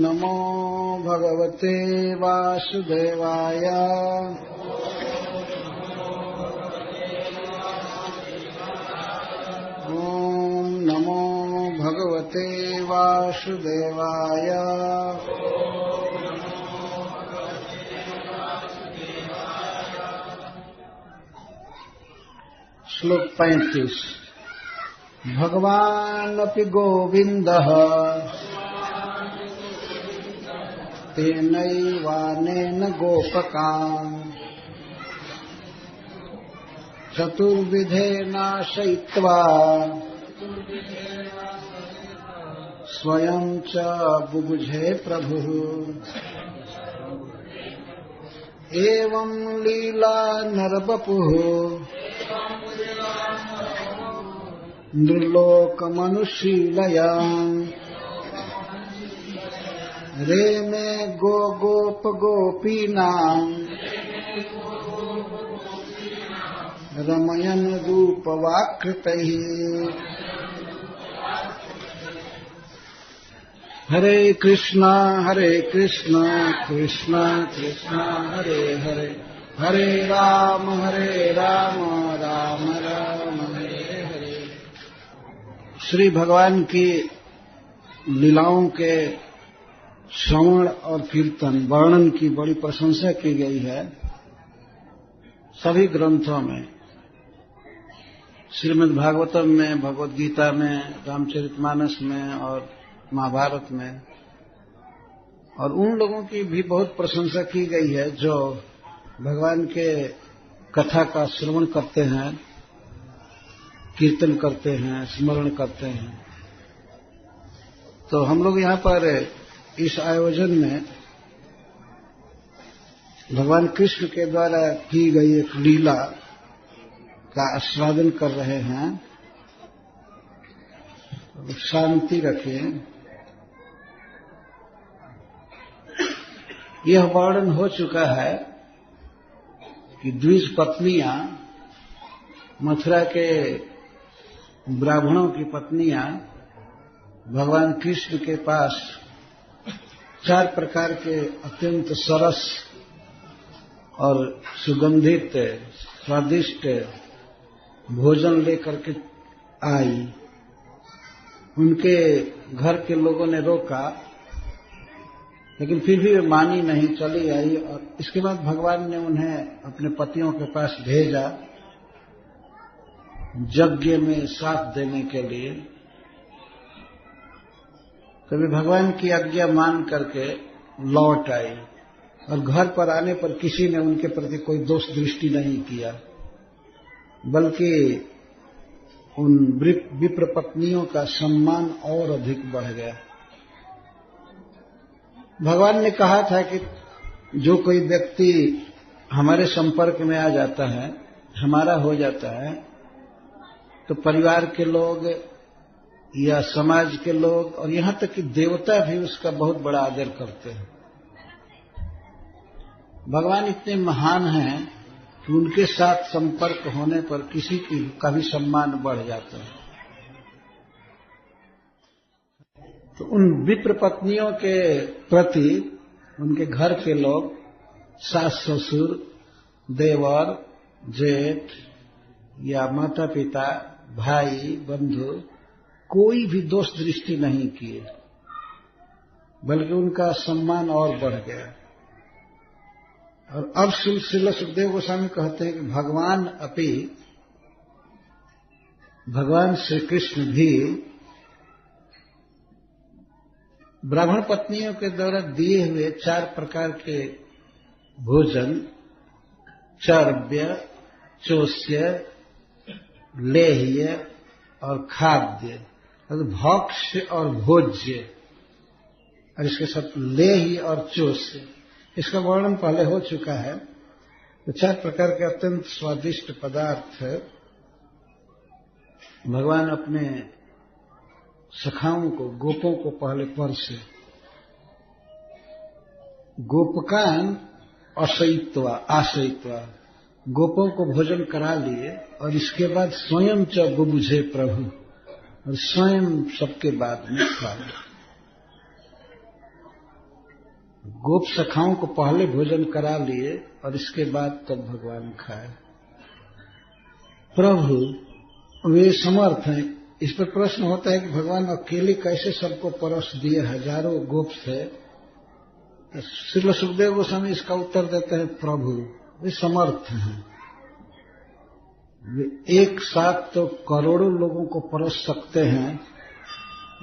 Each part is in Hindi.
नमो भगवते वासुदेवाय। ॐ नमो भगवते वासुदेवाय। श्लोक 35। भगवानपि गोविन्दः तेनैवानेन गोपकान् चतुर्विधेनाशयित्वा स्वयं च बुभुजे प्रभुः। एवं लीला नरवपुः नृलोकमनुशीलयन् रेमे गोप गोपीनाम् रमयन् रूपवाकृतैः। हरे कृष्णा कृष्णा कृष्णा हरे हरे, हरे राम राम राम हरे हरे। श्री भगवान की लीलाओं के श्रवण और कीर्तन वर्णन की बड़ी प्रशंसा की गई है सभी ग्रंथों में। श्रीमद् भागवतम में, भगवद गीता में, रामचरितमानस में और महाभारत में। और उन लोगों की भी बहुत प्रशंसा की गई है जो भगवान के कथा का श्रवण करते हैं, कीर्तन करते हैं, स्मरण करते हैं। तो हम लोग यहाँ पर इस आयोजन में भगवान कृष्ण के द्वारा की गई एक लीला का आस्वादन कर रहे हैं। शांति रखें। यह वर्णन हो चुका है कि द्विज पत्नियां, मथुरा के ब्राह्मणों की पत्नियां भगवान कृष्ण के पास 4 प्रकार के अत्यंत सरस और सुगंधित स्वादिष्ट भोजन लेकर के आई। उनके घर के लोगों ने रोका, लेकिन फिर भी वे मानी नहीं, चली आई। और इसके बाद भगवान ने उन्हें अपने पतियों के पास भेजा यज्ञ में साथ देने के लिए। तभी भगवान की आज्ञा मान करके लौट आई और घर पर आने पर किसी ने उनके प्रति कोई दोष दृष्टि नहीं किया, बल्कि उन विप्र पत्नियों का सम्मान और अधिक बढ़ गया। भगवान ने कहा था कि जो कोई व्यक्ति हमारे संपर्क में आ जाता है, हमारा हो जाता है, तो परिवार के लोग या समाज के लोग और यहां तक कि देवता भी उसका बहुत बड़ा आदर करते हैं। भगवान इतने महान हैं कि उनके साथ संपर्क होने पर किसी का भी सम्मान बढ़ जाता है। तो उन विप्र पत्नियों के प्रति उनके घर के लोग, सास ससुर, देवर, जेठ या माता पिता, भाई, बंधु, कोई भी दोष दृष्टि नहीं किए, बल्कि उनका सम्मान और बढ़ गया। और अब श्रील सुखदेव गोस्वामी कहते हैं कि भगवान श्री कृष्ण भी ब्राह्मण पत्नियों के द्वारा दिए हुए 4 प्रकार के भोजन, चर्व्य, चोष्य, लेह्य और खाद्य, भक्ष्य और भोज्य, और इसके साथ लेह्य और चोष्य, इसका वर्णन पहले हो चुका है। तो 4 प्रकार के अत्यंत स्वादिष्ट पदार्थ भगवान अपने सखाओं को, गोपों को पहले परसे। गोपकान आशयित्वा गोपों को भोजन करा लिए और इसके बाद स्वयं च बुभुजे प्रभु, और स्वयं सबके बाद में खा लिया। गोप सखाओं को पहले भोजन करा लिए और इसके बाद तब भगवान खाए। प्रभु वे समर्थ हैं। इस पर प्रश्न होता है कि भगवान अकेले कैसे सबको परस दिए, हजारों गोप थे। श्रील सुखदेव गोस्वामी इसका उत्तर देते हैं, प्रभु वे समर्थ हैं, वे एक साथ तो करोड़ों लोगों को परस सकते हैं।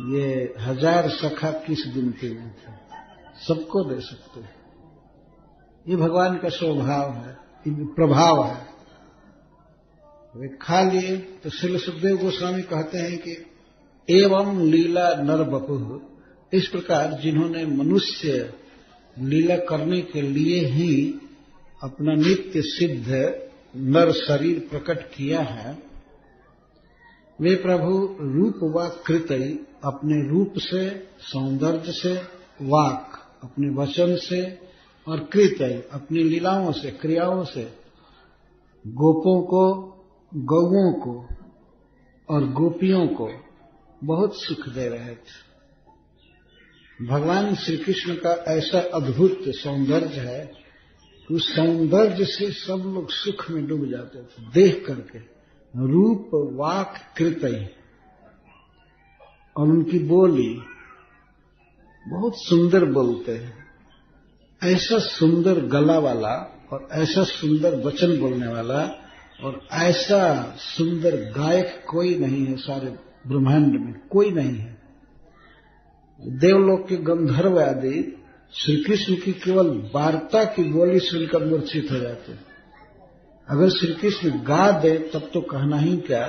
ये 1000 सखा किस गिनती में थे, सबको दे सकते हैं। ये भगवान का स्वभाव है, प्रभाव है। वे खा लिए। तो श्रील सुखदेव गोस्वामी कहते हैं कि एवं लीला नर बपुः, इस प्रकार जिन्होंने मनुष्य लीला करने के लिए ही अपना नित्य सिद्ध नर शरीर प्रकट किया है, वे प्रभु रूप वाक कृतई, अपने रूप से, सौंदर्य से, वाक अपने वचन से, और कृतई अपनी लीलाओं से, क्रियाओं से गोपों को, गौओं को और गोपियों को बहुत सुख दे रहे थे। भगवान श्री कृष्ण का ऐसा अद्भुत सौंदर्य है कि उस सौंदर्य से सब लोग सुख में डूब जाते थे देख करके। रूप वाक कृतई, और उनकी बोली बहुत सुंदर बोलते हैं। ऐसा सुंदर गला वाला और ऐसा सुंदर वचन बोलने वाला और ऐसा सुंदर गायक कोई नहीं है, सारे ब्रह्मांड में कोई नहीं है। देवलोक के गंधर्व आदि श्री कृष्ण की केवल वार्ता की बोली सुनकर मूर्छित हो जाते हैं। अगर श्री कृष्ण गा दे तब तो कहना ही क्या।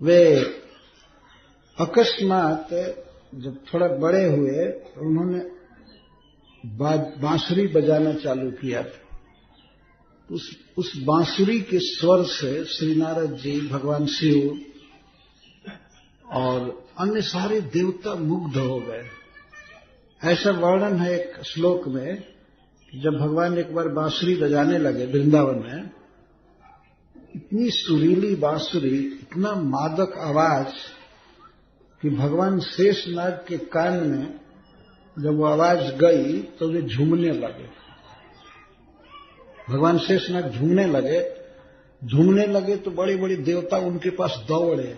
वे अकस्मात जब थोड़ा बड़े हुए तो उन्होंने बांसुरी बजाना चालू किया था। उस बांसुरी के स्वर से श्री नारद जी, भगवान शिव और अन्य सारे देवता मुग्ध हो गए। ऐसा वर्णन है एक श्लोक में, जब भगवान एक बार बांसुरी बजाने लगे वृंदावन में, इतनी सुरीली बांसुरी, इतना मादक आवाज कि भगवान शेषनाग के कान में जब वो आवाज गई तो वे झूमने लगे। भगवान शेषनाग झूमने लगे तो बड़े बड़े देवता उनके पास दौड़े,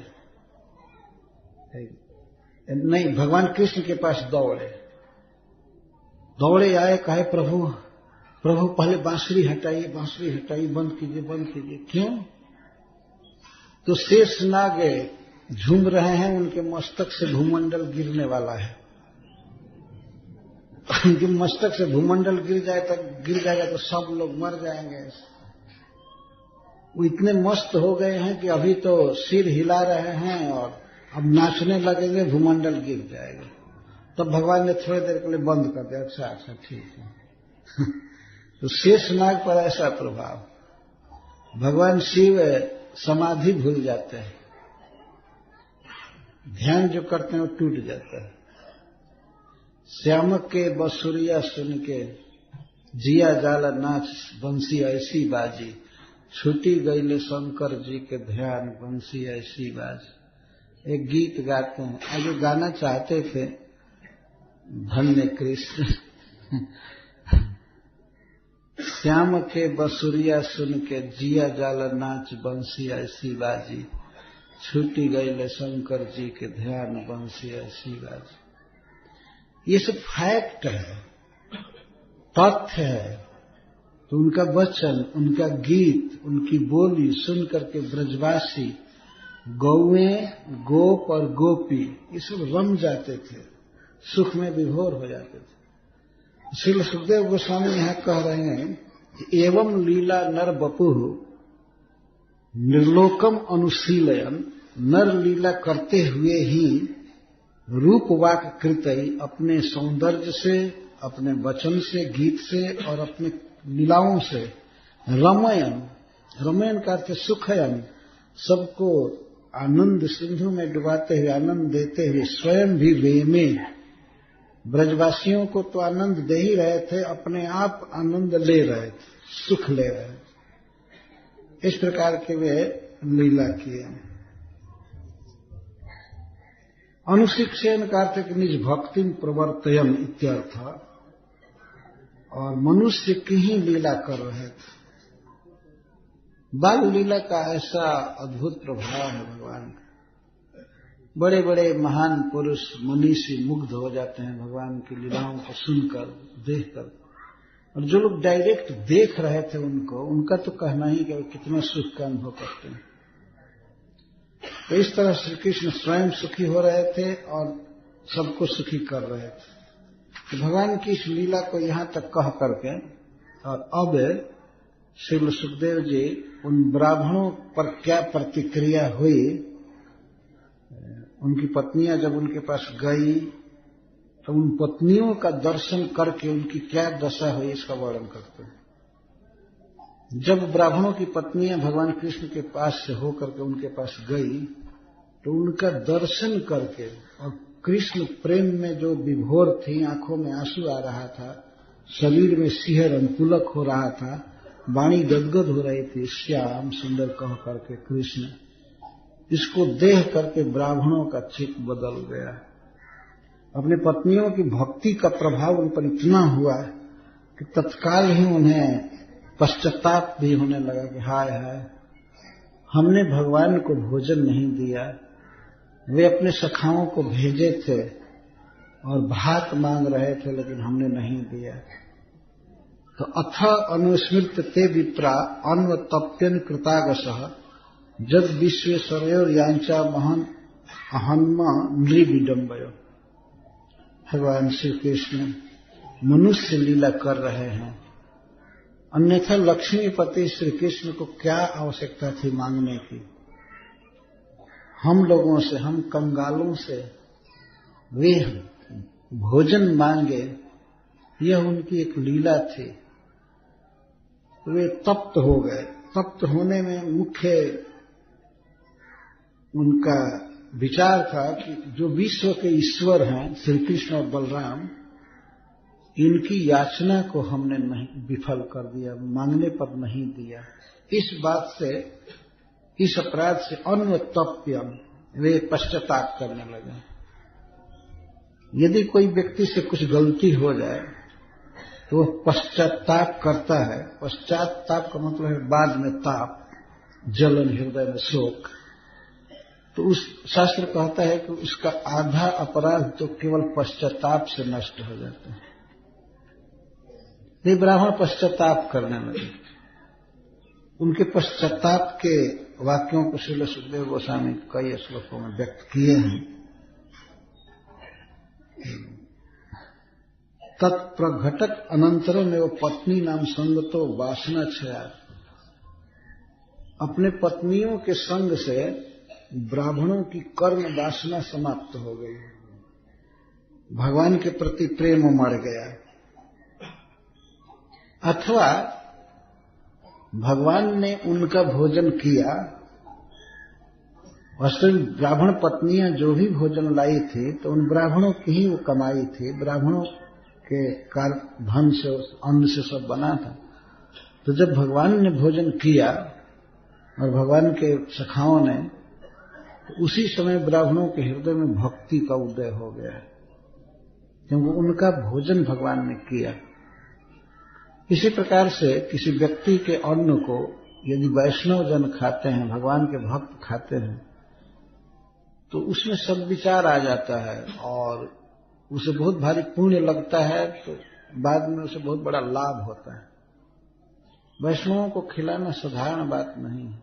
नहीं भगवान कृष्ण के पास दौड़े आए, कहे प्रभु पहले बांसुरी हटाइए, बंद कीजिए। क्यों? तो शेषनाग झूम रहे हैं, उनके मस्तक से भूमंडल गिरने वाला है। उनके मस्तक से भूमंडल गिर जाएगा तो सब लोग मर जाएंगे। वो इतने मस्त हो गए हैं कि अभी तो सिर हिला रहे हैं और अब नाचने लगेंगे, भूमंडल गिर जाएगा। तब भगवान ने थोड़ी देर के लिए बंद कर दिया। अच्छा ठीक है। तो शेषनाग पर ऐसा प्रभाव। भगवान शिव समाधि भूल जाते हैं, ध्यान जो करते हैं वो टूट जाता है। श्यामक के बसुरिया सुन के जिया जाला नाच बंसी ऐसी बाजी, छूटी गईले शंकर जी के ध्यान बंसी ऐसी बाजी। एक गीत गाते हैं, आगे गाना चाहते थे, धन्य कृष्ण। श्याम के बसुरिया सुन के जिया जाला नाच बंसी ऐसी बाजी, छूटी गईले शंकर जी के ध्यान बंसी ऐसी बाजी। ये सब फैक्ट है, तथ्य है। तो उनका वचन, उनका गीत, उनकी बोली सुन करके ब्रजवासी गौएं, गोप और गोपी ये सब रम जाते थे, सुख में विभोर हो जाते थे। श्री सुखदेव गोस्वामी यहां कह रहे हैं कि एवं लीला नर बपुः निर्लोकम अनुशीलयन, नर लीला करते हुए ही रूप वाक कृतई, अपने सौंदर्य से, अपने वचन से, गीत से और अपने लीलाओं से रमयन का अर्थ सुखयन, सबको आनंद सिंधु में डुबाते हुए, आनंद देते हुए, स्वयं भी वे में ब्रजवासियों को तो आनंद दे ही रहे थे, अपने आप आनंद ले रहे थे, सुख ले रहे थे। इस प्रकार के वे लीला किए। अनुशिक्षेन का अर्थ निज भक्ति प्रवर्तयन इत्यर्थ। और मनुष्य की ही लीला कर रहे थे। बाल लीला का ऐसा अद्भुत प्रभाव है भगवान का। बड़े बड़े महान पुरुष मनीषी मुग्ध हो जाते हैं भगवान की लीलाओं को सुनकर, देखकर। और जो लोग डायरेक्ट देख रहे थे उनको, उनका तो कहना ही कि कितना सुख का अनुभव करते हैं। तो इस तरह श्री कृष्ण स्वयं सुखी हो रहे थे और सबको सुखी कर रहे थे। तो भगवान की इस लीला को यहां तक कह करके, और अब श्री सुखदेव जी उन ब्राह्मणों पर क्या प्रतिक्रिया हुई, उनकी पत्नियां जब उनके पास गई तो उन पत्नियों का दर्शन करके उनकी क्या दशा हुई इसका वर्णन करते हैं। जब ब्राह्मणों की पत्नियां भगवान कृष्ण के पास से होकर के उनके पास गई तो उनका दर्शन करके, और कृष्ण प्रेम में जो विभोर थी, आंखों में आंसू आ रहा था, शरीर में सिहर अनुकूलक हो रहा था, वाणी गदगद हो रही थी, श्याम सुंदर कह करके कृष्ण, इसको देख करके ब्राह्मणों का चित्त बदल गया। अपने पत्नियों की भक्ति का प्रभाव उन पर इतना हुआ कि तत्काल ही उन्हें पश्चाताप भी होने लगा कि हाय हाय, हमने भगवान को भोजन नहीं दिया। वे अपने सखाओं को भेजे थे और भात मांग रहे थे, लेकिन हमने नहीं दिया। तो अथ अनुस्मृत ते विप्रा अन्वतप्यन कृतागसः जद विश्वेश्वरयोर यांचा महन अहन्मा नृविडम्बयो। भगवान श्री कृष्ण मनुष्य लीला कर रहे हैं, अन्यथा लक्ष्मीपति श्री कृष्ण को क्या आवश्यकता थी मांगने की। हम लोगों से, हम कंगालों से वे भोजन मांगे, यह उनकी एक लीला थी। वे तप्त हो गए। तप्त होने में मुख्य उनका विचार था कि जो विश्व के ईश्वर हैं श्री कृष्ण और बलराम, इनकी याचना को हमने नहीं विफल कर दिया, मांगने पर नहीं दिया। इस बात से, इस अपराध से अन्वतप्यम, वे पश्चाताप करने लगे। यदि कोई व्यक्ति से कुछ गलती हो जाए तो वह पश्चाताप करता है। पश्चाताप का मतलब है बाद में ताप, जलन, हृदय में शोक। तो उस शास्त्र कहता है कि उसका आधा अपराध तो केवल पश्चाताप से नष्ट हो जाता है। ये ब्राह्मण पश्चाताप करने लगे। उनके पश्चाताप के वाक्यों को श्रील सुखदेव गोस्वामी कई श्लोकों में व्यक्त किए हैं। तत्प्रघटक अनंतरम एवं पत्नी नाम संगतो वासना क्षया। अपने पत्नियों के संग से ब्राह्मणों की कर्म वासना समाप्त हो गई, भगवान के प्रति प्रेम मर गया। अथवा भगवान ने उनका भोजन किया। वास्तविक ब्राह्मण पत्नियां जो भी भोजन लाई थी तो उन ब्राह्मणों की ही वो कमाई थी, ब्राह्मणों के धन से, अन्न से सब बना था। तो जब भगवान ने भोजन किया और भगवान के सखाओं ने, तो उसी समय ब्राह्मणों के हृदय में भक्ति का उदय हो गया, क्योंकि उनका भोजन भगवान ने किया। इसी प्रकार से किसी व्यक्ति के अन्न को यदि वैष्णव जन खाते हैं, भगवान के भक्त खाते हैं, तो उसमें सद्विचार आ जाता है और उसे बहुत भारी पुण्य लगता है, तो बाद में उसे बहुत बड़ा लाभ होता है। वैष्णवों को खिलाना साधारण बात नहीं है।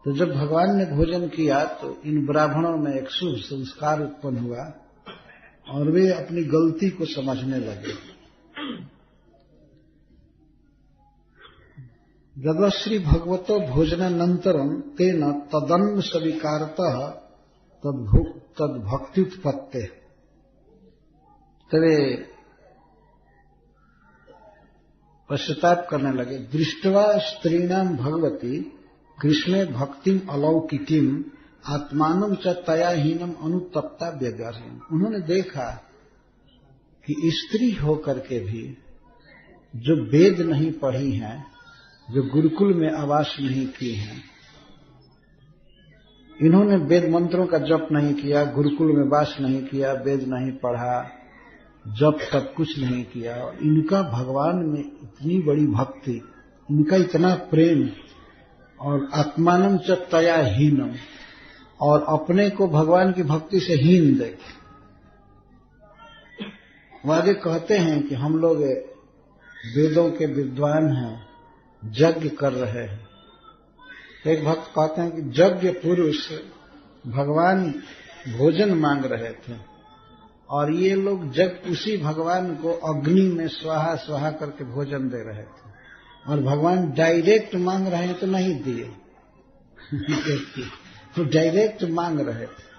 तो जब भगवान ने भोजन किया तो इन ब्राह्मणों में एक शुभ संस्कार उत्पन्न हुआ और वे अपनी गलती को समझने लगे। यद्श्री भगवतो भोजनानंतरम तेन तदन्न स्वीकारतः तद्भक्त्युत्पत्ते। तवे पश्चाताप करने लगे। दृष्टवा स्त्रीणाम भगवती कृष्णे भक्तिम अलौकिकीम आत्मानम च तयाहीनम अनुतप्ता व्यगाहीन। उन्होंने देखा कि स्त्री होकर के भी जो वेद नहीं पढ़ी हैं, जो गुरुकुल में आवास नहीं की हैं, इन्होंने वेद मंत्रों का जप नहीं किया, गुरुकुल में वास नहीं किया, वेद नहीं पढ़ा, जब तक कुछ नहीं किया। और इनका भगवान में इतनी बड़ी भक्ति, इनका इतना प्रेम, और आत्मानम च तया हीनम, और अपने को भगवान की भक्ति से हीन देखे। वो आगे कहते हैं कि हम लोग वेदों के विद्वान हैं, यज्ञ कर रहे हैं। एक भक्त कहते हैं कि यज्ञ पुरुष भगवान भोजन मांग रहे थे, और ये लोग उसी भगवान को अग्नि में स्वाहा स्वाहा करके भोजन दे रहे थे, और भगवान डायरेक्ट मांग रहे हैं तो नहीं दिए। तो डायरेक्ट मांग रहे थे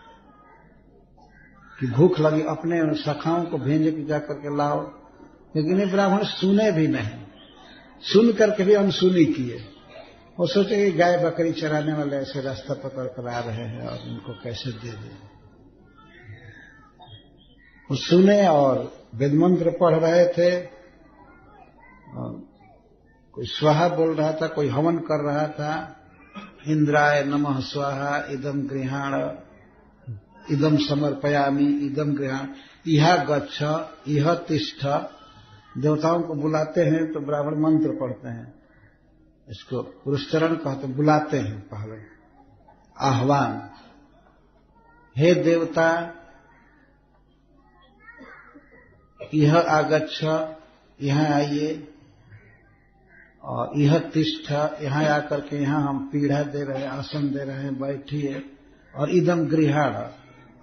कि भूख लगी, अपने सखाओं को भेजे कि जाकर के लाओ, लेकिन ये ब्राह्मण सुने भी नहीं, सुन करके भी अनसुनी किए। वो सोचे कि गाय बकरी चराने वाले ऐसे रास्ता पकड़ कर आ रहे हैं और इनको कैसे दे दें। वो सुने और वेद मंत्र पढ़ रहे थे, कोई स्वाहा बोल रहा था, कोई हवन कर रहा था, इंद्राय नमः स्वाहा इदम गृहाण इदम समर्पयामि इदम गृहाण इहा गच्छ इह तिष्ठ। देवताओं को बुलाते हैं तो ब्राह्मण मंत्र पढ़ते हैं, इसको पुरस्चरण कहते, बुलाते हैं पहले, आह्वान, हे देवता यह आगच्छ, यहाँ आइए, और यह तिष्ठ, यहाँ आकर के यहाँ हम पीढ़ा दे रहे हैं, आसन दे रहे हैं, बैठिए, और इदम गृहाण,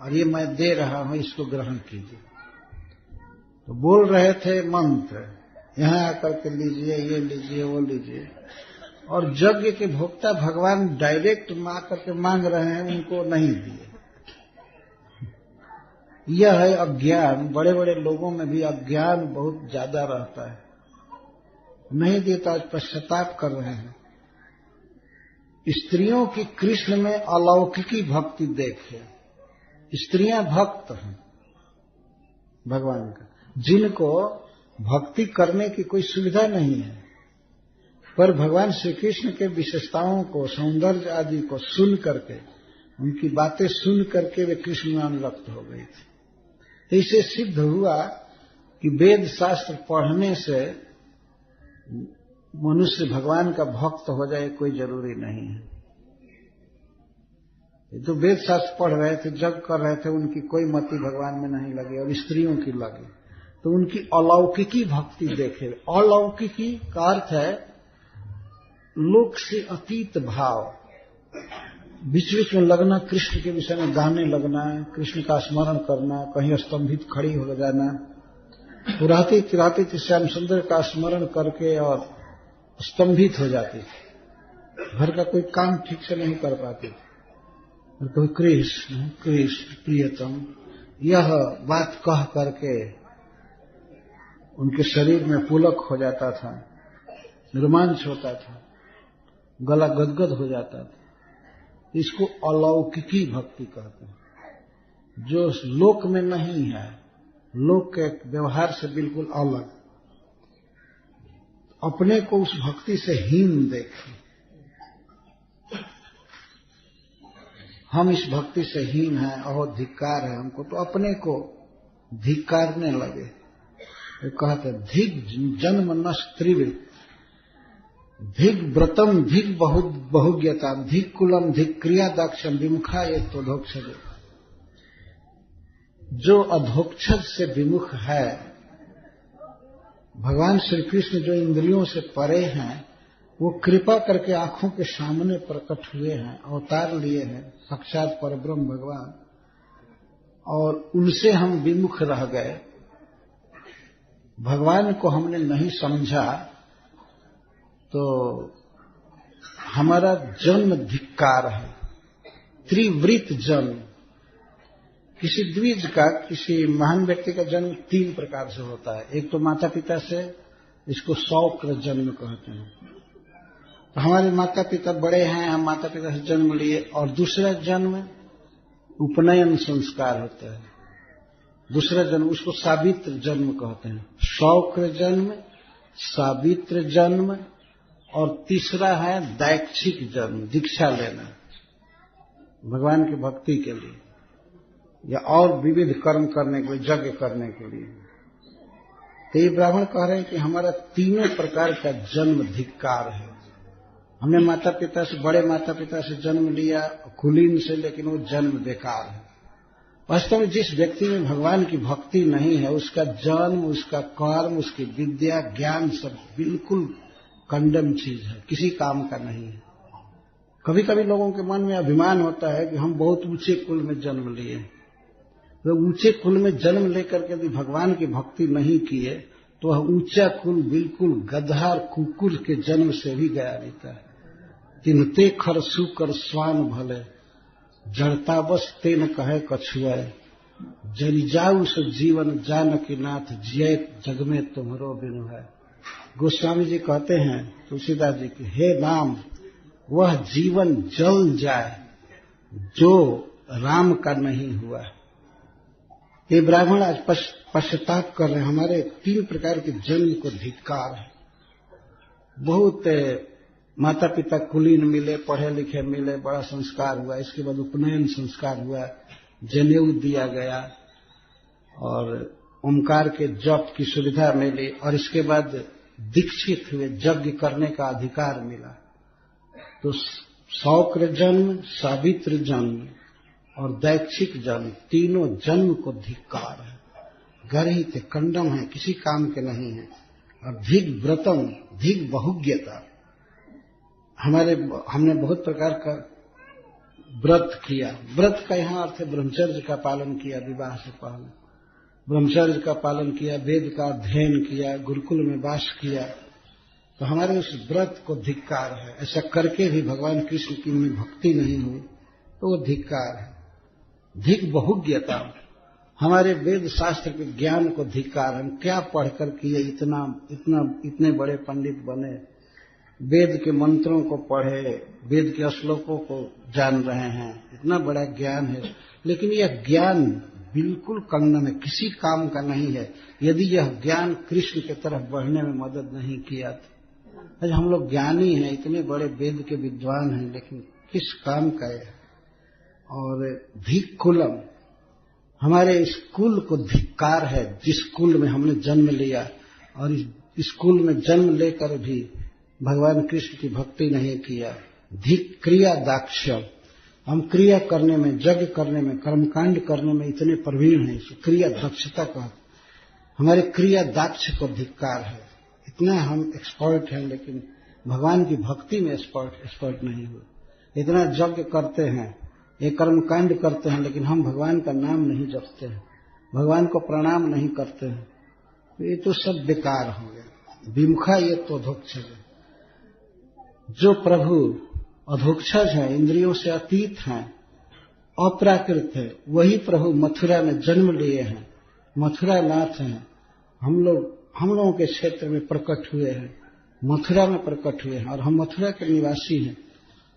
और ये मैं दे रहा हूं, इसको ग्रहण कीजिए। तो बोल रहे थे मंत्र, यहाँ आकर के लीजिए, ये लीजिए, वो लीजिए, और यज्ञ के भोक्ता भगवान डायरेक्ट मां करके मांग रहे हैं, उनको नहीं दिए। यह है अज्ञान। बड़े बड़े लोगों में भी अज्ञान बहुत ज्यादा रहता है, नहीं दिए तो आज पश्चाताप कर रहे हैं। स्त्रियों की कृष्ण में अलौकिकी भक्ति देखे। स्त्रियां भक्त हैं भगवान का, जिनको भक्ति करने की कोई सुविधा नहीं है, पर भगवान श्री कृष्ण के विशेषताओं को, सौंदर्य आदि को सुन करके, उनकी बातें सुन करके वे कृष्ण में अनुरक्त हो गई थी। तो इसे सिद्ध हुआ कि वेद शास्त्र पढ़ने से मनुष्य भगवान का भक्त हो जाए कोई जरूरी नहीं है। तो वेद शास्त्र पढ़ रहे थे, जग कर रहे थे, उनकी कोई मति भगवान में नहीं लगी और स्त्रियों की लगी, तो उनकी अलौकिकी भक्ति देखे। अलौकिकी का अर्थ है लोक से अतीत भाव, बीच बीच में लगना, कृष्ण के विषय में गाने लगना, कृष्ण का स्मरण करना, कहीं स्तंभित खड़ी हो जाना, पुराती चिराती श्याम सुंदर का स्मरण करके और स्तंभित हो जाती थी, घर का कोई काम ठीक से नहीं कर पाती थी, और कोई कृष्ण कृष्ण प्रियतम यह बात कह करके उनके शरीर में पुलक हो जाता था, रोमांच होता था, गला गदगद हो जाता था। इसको अलौकिकी भक्ति कहते हैं, जो लोक में नहीं है, लोक के व्यवहार से बिल्कुल अलग। अपने को उस भक्ति से हीन देखें। हम इस भक्ति से हीन हैं और धिक्कार है हमको, तो अपने को धिक्कारने लगे। वो कहते धिक जन्म नस्त्रिवृत, धिक व्रतम धिक बहुज्ञता, धिक कुलम धिक क्रिया दाक्षम विमुखा ये तोधोक्षज। जो अधोक्षज से विमुख है, भगवान श्री कृष्ण जो इंद्रियों से परे हैं, वो कृपा करके आंखों के सामने प्रकट हुए हैं, अवतार लिए हैं, साक्षात परब्रह्म भगवान, और उनसे हम विमुख रह गए। भगवान को हमने नहीं समझा तो हमारा जन्म धिक्कार है, त्रिवृत जन्म। किसी द्विज का, किसी महान व्यक्ति का जन्म तीन प्रकार से होता है। एक तो माता पिता से, इसको शौक्र जन्म कहते हैं। तो हमारे माता पिता बड़े हैं, हम माता पिता से जन्म लिए, और दूसरा जन्म उपनयन संस्कार होता है। दूसरा जन्म उसको सावित्र जन्म कहते हैं। शौक्र जन्म, सावित्र जन्म, और तीसरा है दैक्षिक जन्म, दीक्षा लेना भगवान की भक्ति के लिए या और विविध कर्म करने के लिए, यज्ञ करने के लिए। तो ये ब्राह्मण कह रहे हैं कि हमारा तीनों प्रकार का जन्म धिक्कार है। हमने माता पिता से, बड़े माता पिता से जन्म लिया कुलीन से, लेकिन वो जन्म बेकार है। वास्तव में जिस व्यक्ति में भगवान की भक्ति नहीं है, उसका जन्म, उसका कर्म, उसकी विद्या, ज्ञान सब बिल्कुल कंडम चीज है, किसी काम का नहीं है। कभी कभी लोगों के मन में अभिमान होता है कि हम बहुत ऊंचे कुल में जन्म लिए। तो ऊंचे कुल में जन्म लेकर के यदि भगवान की भक्ति नहीं किए तो वह ऊंचा कुल बिल्कुल गधा और कुकुर के जन्म से भी गया रहता है। तिनते खर सुकर स्वान भले, जड़ता बस तेन कहे कछुआ, जल जाऊ सो जीवन जानकी नाथ, जिये जग में तुम्हारो बिनु है। गोस्वामी जी कहते हैं तुलसीदास जी की, हे राम, वह जीवन जल जाए जो राम का नहीं हुआ। ये ब्राह्मण आज पश्चाताप कर रहे हैं, हमारे 3 प्रकार के जन्म को धिक्कार है। बहुत माता पिता कुलीन मिले, पढ़े लिखे मिले, बड़ा संस्कार हुआ, इसके बाद उपनयन संस्कार हुआ, जनेऊ दिया गया और ओमकार के जप की सुविधा मिली, और इसके बाद दीक्षित हुए, यज्ञ करने का अधिकार मिला। तो शौक्र जन्म, सावित्र जन्म और दैक्षिक जन्म, तीनों जन्म को धिक्कार है, गर्हित कंडम है, किसी काम के नहीं है। और धिक व्रतम, धिक बहुज्ञता, हमने बहुत प्रकार का व्रत किया। व्रत का यहाँ अर्थ है ब्रह्मचर्य का पालन किया, विवाह से पहले ब्रह्मचर्य का पालन किया, वेद का अध्ययन किया, गुरुकुल में वास किया, तो हमारे उस व्रत को धिक्कार है। ऐसा करके भी भगवान कृष्ण की में भक्ति नहीं हुई तो वो धिक्कार है। धिक बहुज्ञता, हमारे वेद शास्त्र के ज्ञान को धिक्कार। हम क्या पढ़कर किए, इतने बड़े पंडित बने, वेद के मंत्रों को पढ़े, वेद के श्लोकों को जान रहे हैं, इतना बड़ा ज्ञान है, लेकिन यह ज्ञान बिल्कुल कंगन है, किसी काम का नहीं है। यदि यह ज्ञान कृष्ण की तरफ बढ़ने में मदद नहीं किया तो आज हम लोग ज्ञानी हैं, इतने बड़े वेद के विद्वान हैं, लेकिन किस काम का है। और धिक कुलम, हमारे इस कुल को धिक्कार है, जिस कुल में हमने जन्म लिया, और इस कुल में जन्म लेकर भी भगवान कृष्ण की भक्ति नहीं किया। धिक क्रिया दाक्ष्य, हम क्रिया करने में, यज्ञ करने में, कर्मकांड करने में इतने प्रवीण हैं, क्रिया दक्षता का, हमारे क्रिया दाक्ष को धिक्कार है। इतना हम एक्सपर्ट हैं, लेकिन भगवान की भक्ति में एक्सपर्ट नहीं हुए। इतना यज्ञ करते हैं, ये कर्मकांड करते हैं, लेकिन हम भगवान का नाम नहीं जपते हैं, भगवान को प्रणाम नहीं करते हैं, तो ये तो सब बेकार हो गया। विमुखा ये तो अधोक्षज है। जो प्रभु अधोक्षज है, इंद्रियों से अतीत हैं, अप्राकृत है, वही प्रभु मथुरा में जन्म लिए हैं, मथुरा नाथ हैं। हम लोगों के क्षेत्र में प्रकट हुए हैं, मथुरा में प्रकट हुए हैं, और हम मथुरा के निवासी हैं,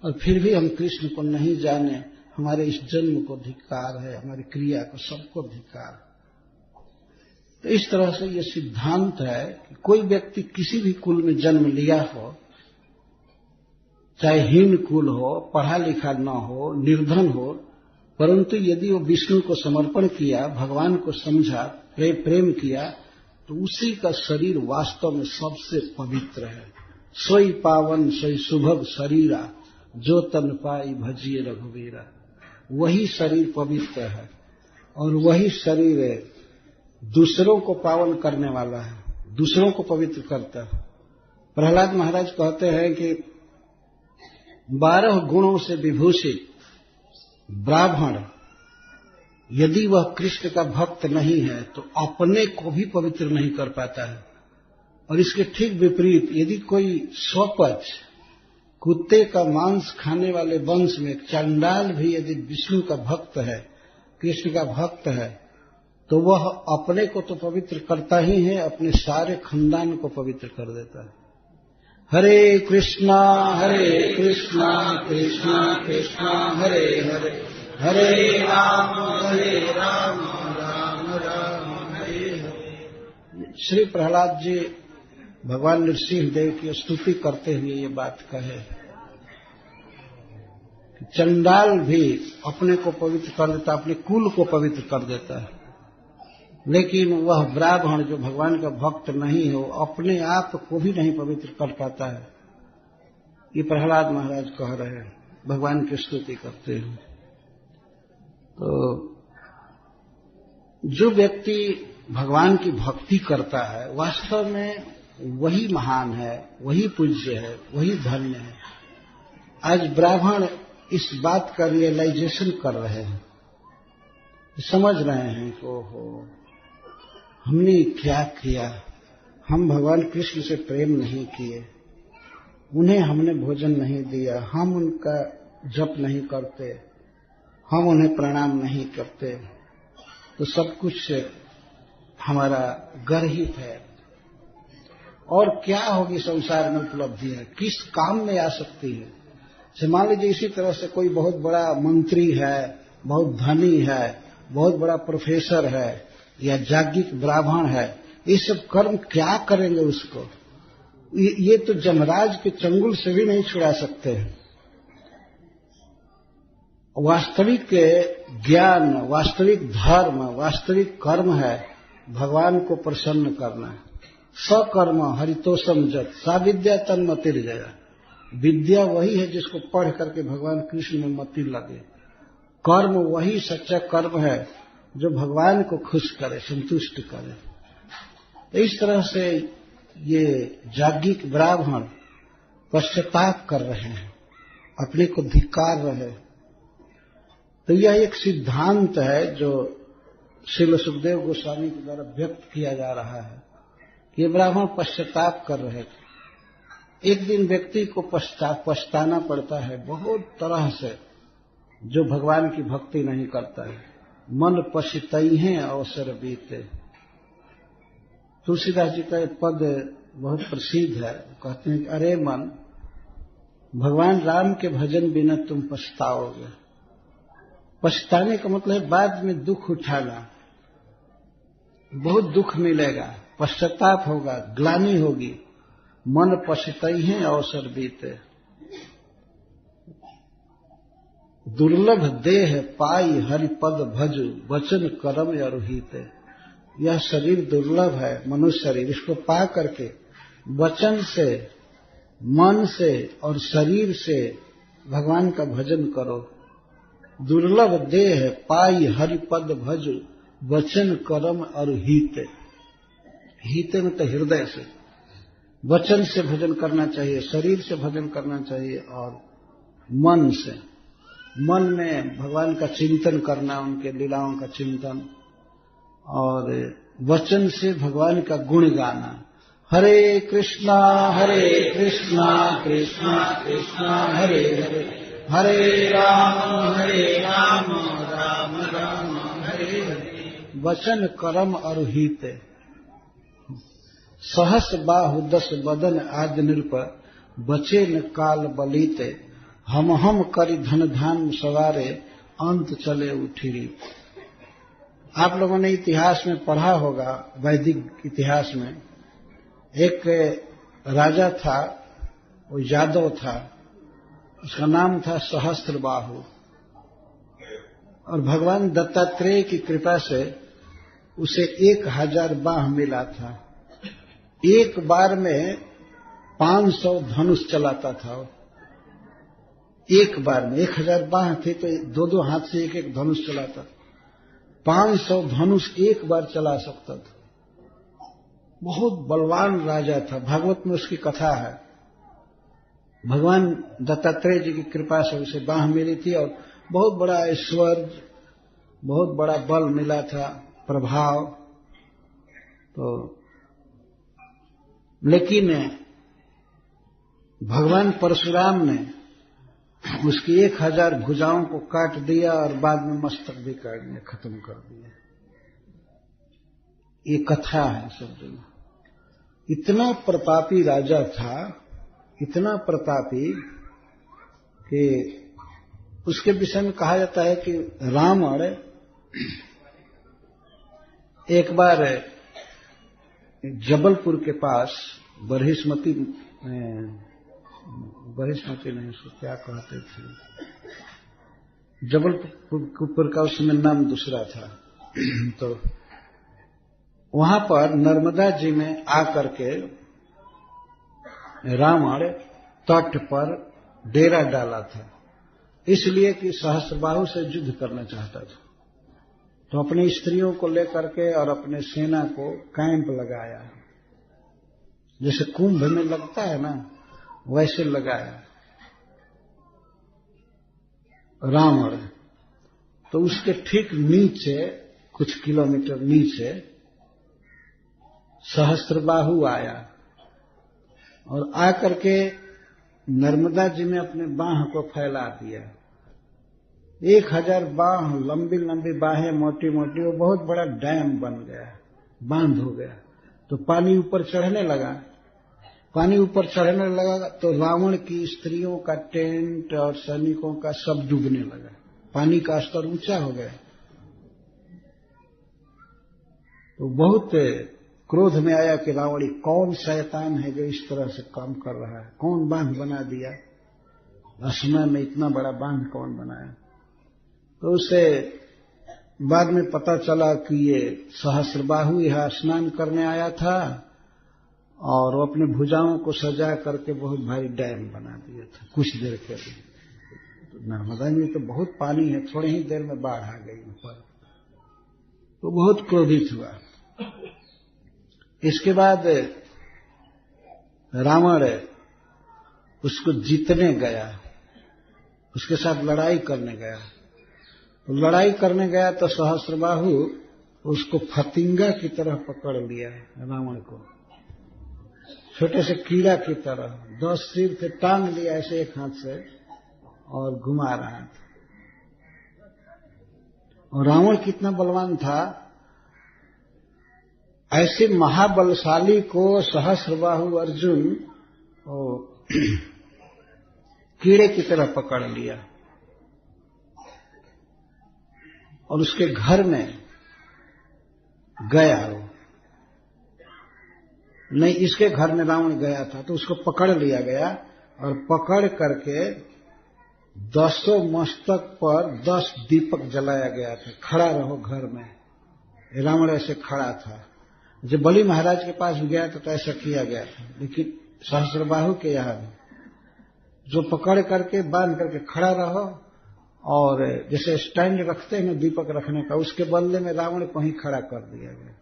और फिर भी हम कृष्ण को नहीं जाने। हमारे इस जन्म को धिक्कार है, हमारी क्रिया को, सबको धिक्कार। तो इस तरह से ये सिद्धांत है कि कोई व्यक्ति किसी भी कुल में जन्म लिया हो, चाहे हीन कुल हो, पढ़ा लिखा न हो, निर्धन हो, परंतु यदि वो विष्णु को समर्पण किया, भगवान को समझा, प्रेम किया, तो उसी का शरीर वास्तव में सबसे पवित्र है। सोई पावन सोई सुभग शरीरा, जो तन पाई भजिए रघुवीरा। वही शरीर पवित्र है, और वही शरीर दूसरों को पावन करने वाला है, दूसरों को पवित्र करता है। प्रहलाद महाराज कहते हैं कि 12 गुणों से विभूषित ब्राह्मण यदि वह कृष्ण का भक्त नहीं है तो अपने को भी पवित्र नहीं कर पाता है। और इसके ठीक विपरीत, यदि कोई स्वपच कुत्ते का मांस खाने वाले वंश में चंडाल भी यदि विष्णु का भक्त है, कृष्ण का भक्त है, तो वह अपने को तो पवित्र करता ही है, अपने सारे खानदान को पवित्र कर देता है। हरे कृष्णा कृष्णा कृष्णा हरे हरे, हरे राम राम राम हरे हरे। श्री प्रहलाद जी भगवान नृसिंह देव की स्तुति करते हुए ये बात कहे, चंडाल भी अपने को पवित्र कर देता, अपने कुल को पवित्र कर देता है। लेकिन वह ब्राह्मण जो भगवान का भक्त नहीं है, वो अपने आप को भी नहीं पवित्र कर पाता है। ये प्रहलाद महाराज कह रहे हैं, भगवान की स्तुति करते हैं। तो जो व्यक्ति भगवान की भक्ति करता है, वास्तव में वही महान है, वही पूज्य है, वही धन्य है। आज ब्राह्मण इस बात का रियलाइजेशन कर रहे हैं, समझ रहे हैं कि ओहो, हमने क्या किया, हम भगवान कृष्ण से प्रेम नहीं किए, उन्हें हमने भोजन नहीं दिया, हम उनका जप नहीं करते, हम उन्हें प्रणाम नहीं करते, तो सब कुछ हमारा गर्हित है। और क्या होगी संसार में उपलब्धियां, किस काम में आ सकती है। मान लीजिए इसी तरह से कोई बहुत बड़ा मंत्री है, बहुत धनी है, बहुत बड़ा प्रोफेसर है या याज्ञिक ब्राह्मण है, ये सब कर्म क्या करेंगे उसको। ये तो जमराज के चंगुल से भी नहीं छुड़ा सकते हैं। वास्तविक ज्ञान, वास्तविक धर्म, वास्तविक कर्म है भगवान को प्रसन्न करना। सकर्म हरितोषम जत सा विद्या तन्मतिर्जया। विद्या वही है जिसको पढ़ करके भगवान कृष्ण में मति लगे। कर्म वही सच्चा कर्म है जो भगवान को खुश करे, संतुष्ट करे। तो इस तरह से ये याज्ञिक ब्राह्मण पश्चाताप कर रहे हैं, अपने को धिक्कार रहे। तो यह एक सिद्धांत है जो श्रील सुखदेव गोस्वामी के द्वारा व्यक्त किया जा रहा है कि ये ब्राह्मण पश्चाताप कर रहे थे। एक दिन व्यक्ति को पछताना पड़ता है बहुत तरह से, जो भगवान की भक्ति नहीं करता है। मन पछतई हैं अवसर बीते। तुलसीदास जी का एक पद बहुत प्रसिद्ध है, कहते हैं कि अरे मन, भगवान राम के भजन बिना तुम पछताओगे। पछताने का मतलब है बाद में दुख उठाना, बहुत दुख मिलेगा, पश्चाताप होगा, ग्लानि होगी। मन पछतई हैं अवसर बीते। दुर्लभ देह पाई हरिपद भजु वचन करम अरुहिते। यह शरीर दुर्लभ है, मनुष्य शरीर, इसको पा करके वचन से, मन से और शरीर से भगवान का भजन करो। दुर्लभ देह पाई हरिपद भजु वचन करम अरुहिते। हिते में तो हृदय से, वचन से भजन करना चाहिए, शरीर से भजन करना चाहिए और मन से। मन में भगवान का चिंतन करना, उनके लीलाओं का चिंतन, और वचन से भगवान का गुण गाना। हरे कृष्णा कृष्णा कृष्णा हरे हरे, हरे राम राम राम हरे हरे। वचन करम अरुहिते। सहस बाहु दस बदन आदि नृप बचे न काल बलीते। हम करी धन धान सवारे अंत चले उठिरी। आप लोगों ने इतिहास में पढ़ा होगा, वैदिक इतिहास में एक राजा था, वो यादव था, उसका नाम था सहस्त्रबाहु। और भगवान दत्तात्रेय की कृपा से उसे 1000 बाह मिला था। एक बार में 500 धनुष चलाता था। एक बार में 1000 बाह थे तो 2-2 हाथ से एक धनुष चलाता। 500 धनुष एक बार चला सकता था। बहुत बलवान राजा था। भागवत में उसकी कथा है। भगवान दत्तात्रेय जी की कृपा से उसे बाह मिली थी और बहुत बड़ा ऐश्वर्य, बहुत बड़ा बल मिला था, प्रभाव। तो लेकिन भगवान परशुराम ने उसकी 1000 भुजाओं को काट दिया और बाद में मस्तक भी काट दिया, खत्म कर दिया। ये कथा है सब जगह। इतना प्रतापी राजा था, इतना प्रतापी कि उसके विषय में कहा जाता है कि रावण एक बार जबलपुर के पास बरहिस्मती नहीं, उसको क्या कहते थे, जबलपुर का उस समय नाम दूसरा था। तो वहां पर नर्मदा जी में आकर के रावण तट पर डेरा डाला था, इसलिए कि सहस्त्रबाहु से युद्ध करना चाहता था। तो अपनी स्त्रियों को लेकर के और अपने सेना को कैंप लगाया, जैसे कुंभ में लगता है ना, वैसे लगाया रावण। तो उसके ठीक नीचे, कुछ किलोमीटर नीचे सहस्त्रबाहु आया और आकर के नर्मदा जी में अपने बाह को फैला दिया। 1000 बाह, लंबी लंबी बाहें, मोटी मोटी, वो बहुत बड़ा डैम बन गया, बांध हो गया। तो पानी ऊपर चढ़ने लगा, पानी ऊपर चढ़ने लगा तो रावण की स्त्रियों का टेंट और सैनिकों का सब डूबने लगा, पानी का स्तर ऊंचा हो गया। तो बहुत क्रोध में आया कि रावण कौन शैतान है जो इस तरह से काम कर रहा है, कौन बांध बना दिया, असमय में इतना बड़ा बांध कौन बनाया। तो उसे बाद में पता चला कि ये सहस्त्रबाहु यहां स्नान करने आया था और वो अपने भुजाओं को सजा करके बहुत भारी डैम बना दिया था कुछ देर के लिए। तो नर्मदा में तो बहुत पानी है, थोड़े ही देर में बाढ़ आ गई ऊपर। तो बहुत क्रोधित हुआ। इसके बाद रावण उसको जीतने गया, उसके साथ लड़ाई करने गया। तो लड़ाई करने गया तो सहस्त्रबाहु उसको फतिंगा की तरह पकड़ लिया रावण को, छोटे से कीड़ा की तरह 10 सिर से टांग लिया ऐसे एक हाथ से और घुमा रहा था। और रावण कितना बलवान था, ऐसे महाबलशाली को सहस्त्रबाहु अर्जुन कीड़े की तरह पकड़ लिया और उसके घर में गया। वो नहीं, इसके घर में रावण गया था तो उसको पकड़ लिया गया और पकड़ करके 10 मस्तक पर 10 दीपक जलाया गया था। खड़ा रहो घर में, रावण ऐसे खड़ा था। जब बलि महाराज के पास गया तो ऐसा किया गया था, लेकिन सहस्त्रबाहु के यहां जो पकड़ करके बांध करके खड़ा रहो, और जैसे स्टैंड रखते हैं दीपक रखने का, उसके बदले में रावण को ही खड़ा कर दिया गया।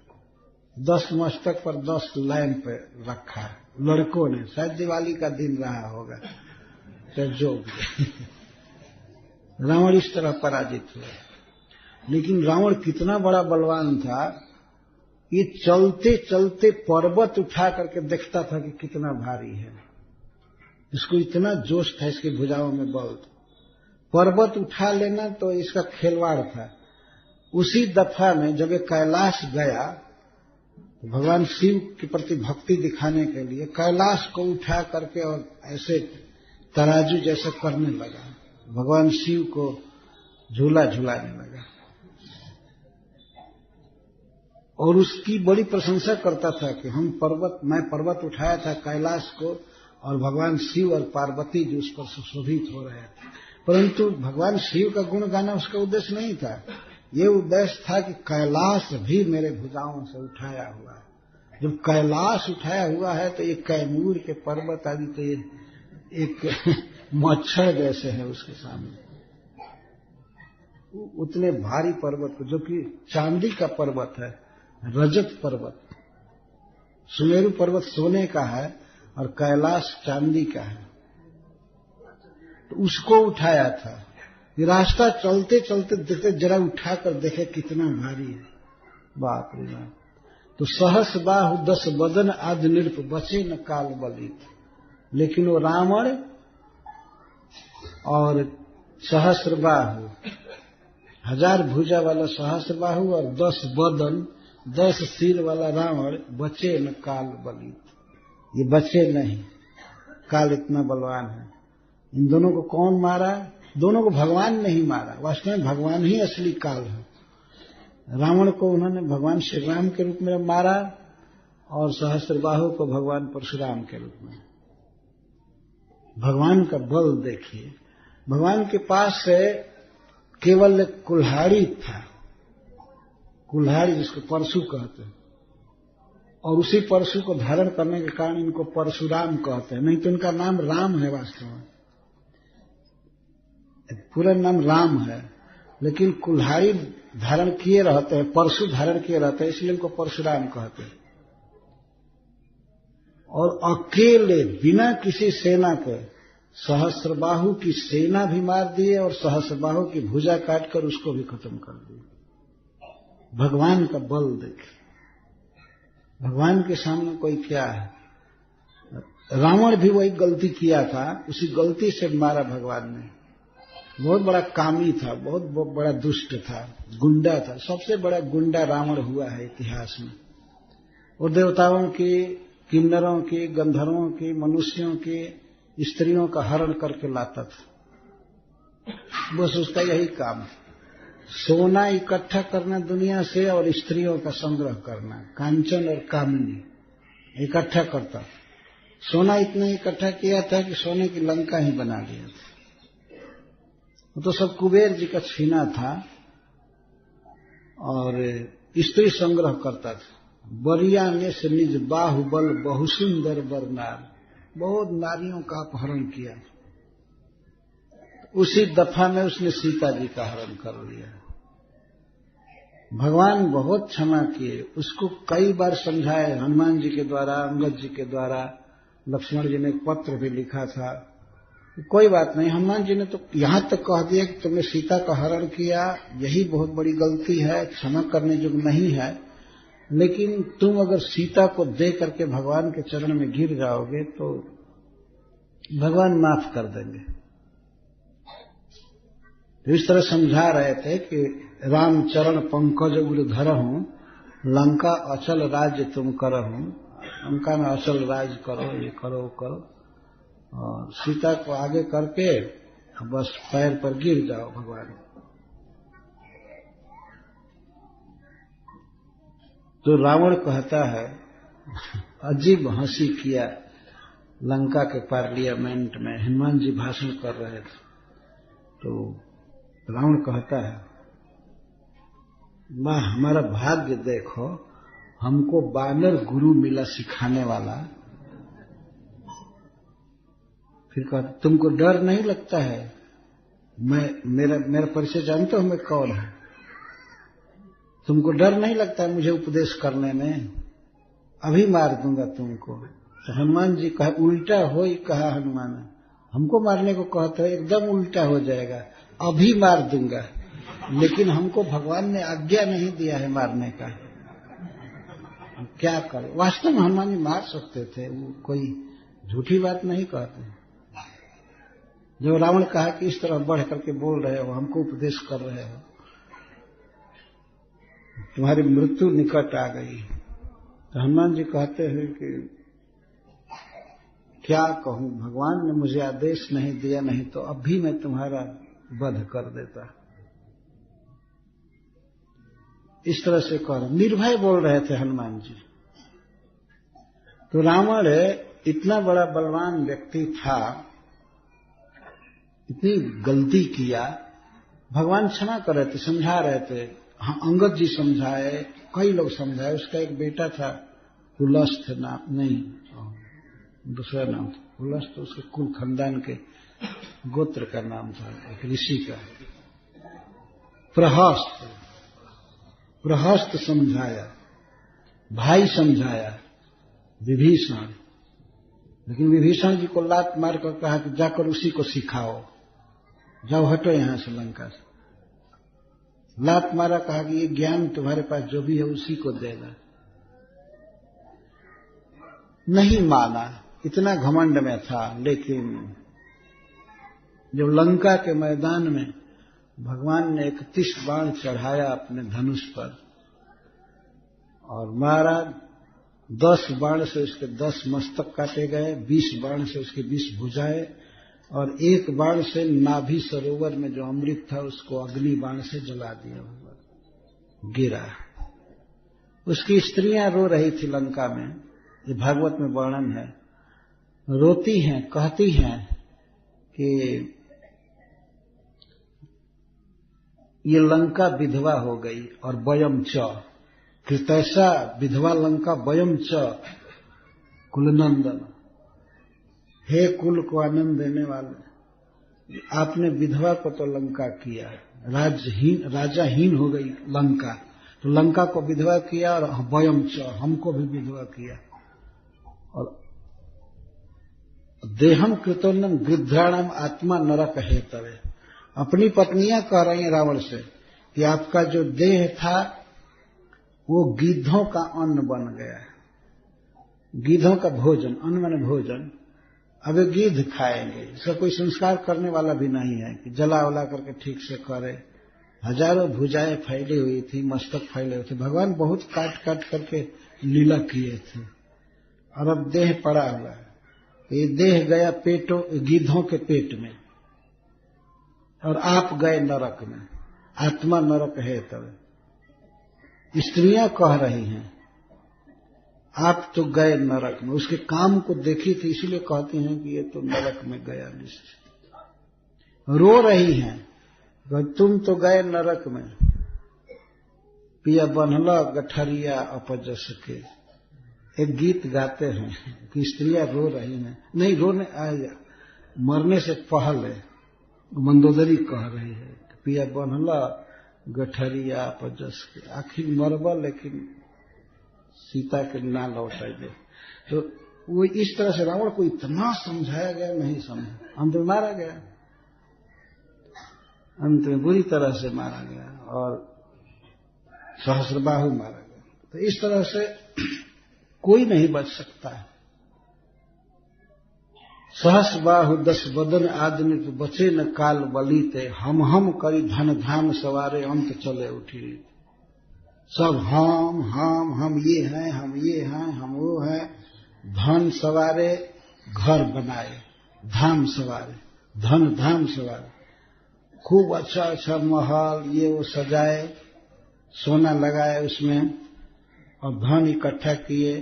10 मस्तक पर 10 लैंप रखा लड़कों ने, शायद दिवाली का दिन रहा होगा तो जो रावण इस तरह पराजित हुआ। लेकिन रावण कितना बड़ा बलवान था, ये चलते चलते पर्वत उठा करके देखता था कि कितना भारी है। इसको इतना जोश था, इसकी भुजाओं में बल था। पर्वत उठा लेना तो इसका खिलवाड़ था। उसी दफा में जब ये कैलाश गया, भगवान शिव के प्रति भक्ति दिखाने के लिए कैलाश को उठा करके और ऐसे तराजू जैसा करने लगा, भगवान शिव को झूला झुलाने लगा और उसकी बड़ी प्रशंसा करता था कि मैं पर्वत उठाया था कैलाश को और भगवान शिव और पार्वती जी उस पर सुशोभित हो रहे थे। परंतु भगवान शिव का गुण गाना उसका उद्देश्य नहीं था। ये उद्देश्य था कि कैलाश भी मेरे भुजाओं से उठाया हुआ है। जब कैलाश उठाया हुआ है तो ये कैमूर के पर्वत आदि तो ये एक मच्छर जैसे है उसके सामने। उतने भारी पर्वत को, जो कि चांदी का पर्वत है, रजत पर्वत, सुमेरु पर्वत सोने का है और कैलाश चांदी का है, तो उसको उठाया था। ये रास्ता चलते चलते देखते जरा उठाकर देखे कितना भारी है, बाप रे बाप। तो सहस्त्रबाहु 10 बदन आदि नृप बचे न काल बलित। लेकिन वो रावण और सहस्त्रबाहु, 1000 भुजा वाला सहस्त्रबाहु और 10 बदन 10 सिर वाला रावण बचे न काल बलित। ये बचे नहीं, काल इतना बलवान है। इन दोनों को कौन मारा? दोनों को भगवान नहीं मारा, वास्तव में भगवान ही असली काल है। रावण को उन्होंने भगवान श्री राम के रूप में मारा और सहस्त्रबाहु को भगवान परशुराम के रूप में। भगवान का बल देखिए, भगवान के पास से केवल एक कुल्हाड़ी था, कुल्हाड़ी जिसको परशु कहते हैं, और उसी परशु को धारण करने के कारण इनको परशुराम कहते हैं, नहीं तो इनका नाम राम है वास्तव में, पूरा नाम राम है, लेकिन कुल्हाड़ी धारण किए रहते हैं, परशु धारण किए रहते हैं, इसलिए इनको परशुराम कहते हैं। और अकेले बिना किसी सेना के सहस्त्रबाहु की सेना भी मार दिए और सहस्त्रबाहु की भुजा काटकर उसको भी खत्म कर दिए। भगवान का बल देखे, भगवान के सामने कोई क्या है। रावण भी वही गलती किया था, उसी गलती से मारा भगवान ने। बहुत बड़ा कामी था, बहुत बड़ा दुष्ट था, गुंडा था, सबसे बड़ा गुंडा रावण हुआ है इतिहास में। और देवताओं की, किन्नरों की, गंधर्वों की, मनुष्यों की, स्त्रियों का हरण करके लाता था। बस उसका यही काम, सोना इकट्ठा करना दुनिया से और स्त्रियों का संग्रह करना, कांचन और कामिनी इकट्ठा करता। सोना इतना इकट्ठा किया था कि सोने की लंका ही बना दिया था। वो तो सब कुबेर जी का छीना था। और स्त्री संग्रह करता था। बरिया ने से निज बाहुबल बहु सुंदर बरनार, बहुत नारियों का अपहरण किया। उसी दफा में उसने सीता जी का हरण कर लिया। भगवान बहुत क्षमा किए, उसको कई बार समझाए, हनुमान जी के द्वारा, अंगद जी के द्वारा, लक्ष्मण जी ने एक पत्र भी लिखा था। कोई बात नहीं, हनुमान जी ने तो यहां तक कह दिया कि तुमने सीता का हरण किया, यही बहुत बड़ी गलती है, क्षमा करने योग्य नहीं है, लेकिन तुम अगर सीता को दे करके भगवान के चरण में गिर जाओगे तो भगवान माफ कर देंगे। तो इस तरह समझा रहे थे कि राम चरण पंकज उर धरहूं, लंका अचल राज्य तुम करहूं। लंका में अचल राज करो, ये करो, करो, और सीता को आगे करके बस पैर पर गिर जाओ भगवान। तो रावण कहता है, अजीब हंसी किया लंका के पार्लियामेंट में, हनुमान जी भाषण कर रहे थे। तो रावण कहता है, मां हमारा भाग्य देखो, हमको बानर गुरु मिला सिखाने वाला। फिर कहता, तुमको डर नहीं लगता है? मेरा परिचय जानते हो मैं कौन है? तुमको डर नहीं लगता है मुझे उपदेश करने में? अभी मार दूंगा तुमको। तो हनुमान जी कहा, उल्टा हो ही कहा हनुमान, हमको मारने को कहते हो, एकदम उल्टा हो जाएगा, अभी मार दूंगा, लेकिन हमको भगवान ने आज्ञा नहीं दिया है मारने का, क्या करें। वास्तव में हनुमान जी मार सकते थे, वो कोई झूठी बात नहीं कहते। जो रावण कहा कि इस तरह बढ़ करके बोल रहे हो, हमको उपदेश कर रहे हो, तुम्हारी मृत्यु निकट आ गई। तो हनुमान जी कहते हैं कि क्या कहूं, भगवान ने मुझे आदेश नहीं दिया, नहीं तो अब भी मैं तुम्हारा वध कर देता। इस तरह से कह रहे, निर्भय बोल रहे थे हनुमान जी। तो रावण इतना बड़ा बलवान व्यक्ति था, इतनी गलती किया, भगवान क्षमा कर रहे थे, समझा रहे थे। हाँ, अंगद जी समझाए, कई लोग समझाए। उसका एक बेटा था पुलस्थ नाम, नहीं दूसरा नाम था पुलस्थ, उसके कुल खानदान के गोत्र का नाम था, एक ऋषि का। प्रहस्त समझाया, भाई समझाया विभीषण, लेकिन विभीषण जी को लात मार कर कहा कि जाकर उसी को सिखाओ, जाओ हटो यहां से लंका से। लात मारा, कहा कि ये ज्ञान तुम्हारे पास जो भी है उसी को देना। नहीं माना, इतना घमंड में था। लेकिन जब लंका के मैदान में भगवान ने 31 बाण चढ़ाया अपने धनुष पर और मारा, 10 बाण से उसके 10 मस्तक काटे गए, 20 बाण से उसकी 20 भुजाएं, और 1 बाण से नाभि सरोवर में जो अमृत था उसको अग्नि बाण से जला दिया, गिरा। उसकी स्त्रियां रो रही थी लंका में, ये भागवत में वर्णन है। रोती हैं, कहती हैं कि ये लंका विधवा हो गई और वयम च, कृतैसा विधवा लंका वयम च कुलनंदन, हे कुल को आनंद देने वाले, आपने विधवा को तो लंका किया, राजाहीन हो गई लंका, तो लंका को विधवा किया और वयम च हमको भी विधवा किया। और देहम कृतोन्नम गृध्राणाम आत्मा नरक हेतवे, अपनी पत्नियां कह रही हैं रावण से कि आपका जो देह था वो गिद्धों का अन्न बन गया है, गिद्धों का भोजन, अन्न माने भोजन, अब ये गिद्ध खाएंगे। इसका कोई संस्कार करने वाला भी नहीं है कि जला उला करके ठीक से करे। हजारों भुजाएं फैली हुई थी, मस्तक फैले हुए थे, भगवान बहुत काट काट करके लीला किए थे, और अब देह पड़ा हुआ है। ये देह गया गिद्धों के पेट में, और आप गए नरक में, आत्मा नरक है। तब स्त्रियां कह रही हैं आप तो गए नरक में, उसके काम को देखी थी इसलिए कहती हैं कि ये तो नरक में गया निश्चित। रो रही हैं तुम तो गए नरक में, पिया बनहला गठरिया अपजस के। एक गीत गाते हैं कि स्त्रियां रो रही हैं, नहीं रोने मरने से पहले मंदोदरी कह रही है पिया बनहला गठरिया अपजस के, आखिर मरबा लेकिन सीता के ना लौटाइए। तो वो इस तरह से रावण को इतना समझाया गया, नहीं समझा, अंत में मारा गया, अंत में बुरी तरह से मारा गया और सहस्रबाहु मारा गया। तो इस तरह से कोई नहीं बच सकता है। सहस्रबाहु 10 बदन आदमी तो बचे न काल बलीते, हम करी धन धाम सवारे अंत चले उठी। सब हम ये हैं, हम ये हैं, हम वो हैं, धन सवारे घर बनाए, धाम सवारे, धन धाम सवारे, खूब अच्छा अच्छा महल ये वो सजाए, सोना लगाए उसमें, और धन इकट्ठा किए,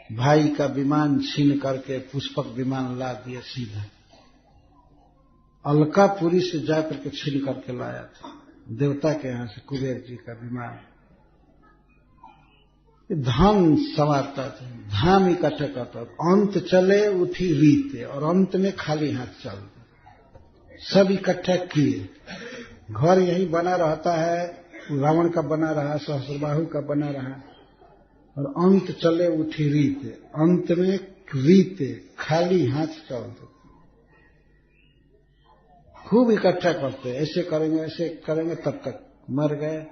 भाई का विमान छीन करके पुष्पक विमान ला दिया सीधा, अलकापुरी से जाकर के छीन करके लाया था देवता के यहां से, कुबेर जी का विमान। धन संवारता था, धाम इकट्ठा करता, अंत चले उठी रीते, और अंत में खाली हाथ चल सब इकट्ठा किए। घर यही बना रहता है, रावण का बना रहा, सहस्रबाहु का बना रहा, और अंत चले उठी रीते, अंत में रीते खाली हाथ चलते, खूब इकट्ठा करते, ऐसे करेंगे तब तक मर गए,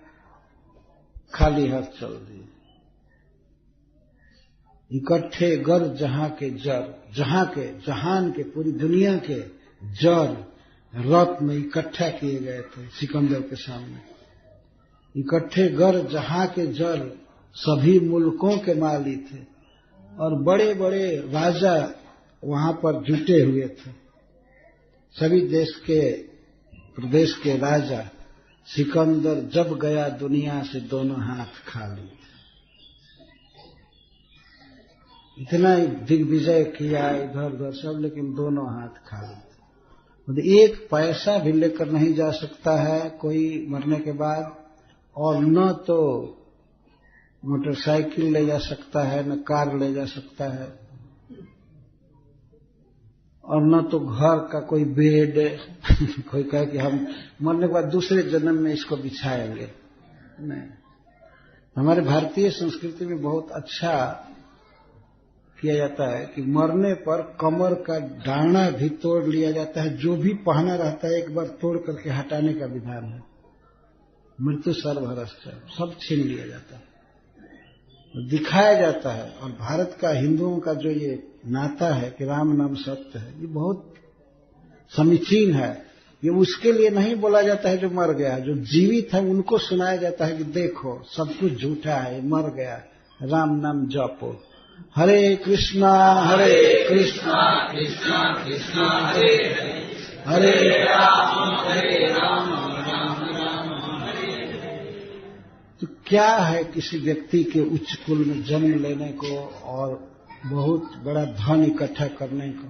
खाली हाथ चल दिए। इकट्ठे गर जहां के जर, जहान के पूरी दुनिया के जर रत्न इकट्ठा किए गए थे सिकंदर के सामने। इकट्ठे गर जहां के जर, सभी मुल्कों के माली थे, और बड़े बड़े राजा वहां पर जुटे हुए थे। सभी देश के प्रदेश के राजा, सिकंदर जब गया दुनिया से दोनों हाथ खाली। इतना दिग्विजय किया इधर उधर सब, लेकिन दोनों हाथ खाली थे। एक पैसा भी लेकर नहीं जा सकता है कोई मरने के बाद, और न तो मोटरसाइकिल ले जा सकता है, न कार ले जा सकता है, और न तो घर का कोई बेड कोई कहे कि हम मरने के बाद दूसरे जन्म में इसको बिछाएंगे, नहीं। हमारे भारतीय संस्कृति में बहुत अच्छा किया जाता है कि मरने पर कमर का डाना भी तोड़ लिया जाता है, जो भी पहना रहता है एक बार तोड़ करके हटाने का विधान है। मृत्यु सर्वहरश्च, सब छीन लिया जाता है, दिखाया जाता है। और भारत का हिंदुओं का जो ये नाता है कि राम नाम सत्य है, ये बहुत समीचीन है। ये उसके लिए नहीं बोला जाता है जो मर गया, जो जीवित है उनको सुनाया जाता है कि देखो सब कुछ झूठा है, मर गया, राम नाम जपो, हरे कृष्णा कृष्णा कृष्णा हरे हरे, हरे राम राम राम हरे। तो क्या है किसी व्यक्ति के उच्च कुल में जन्म लेने को और बहुत बड़ा धन इकट्ठा करने को?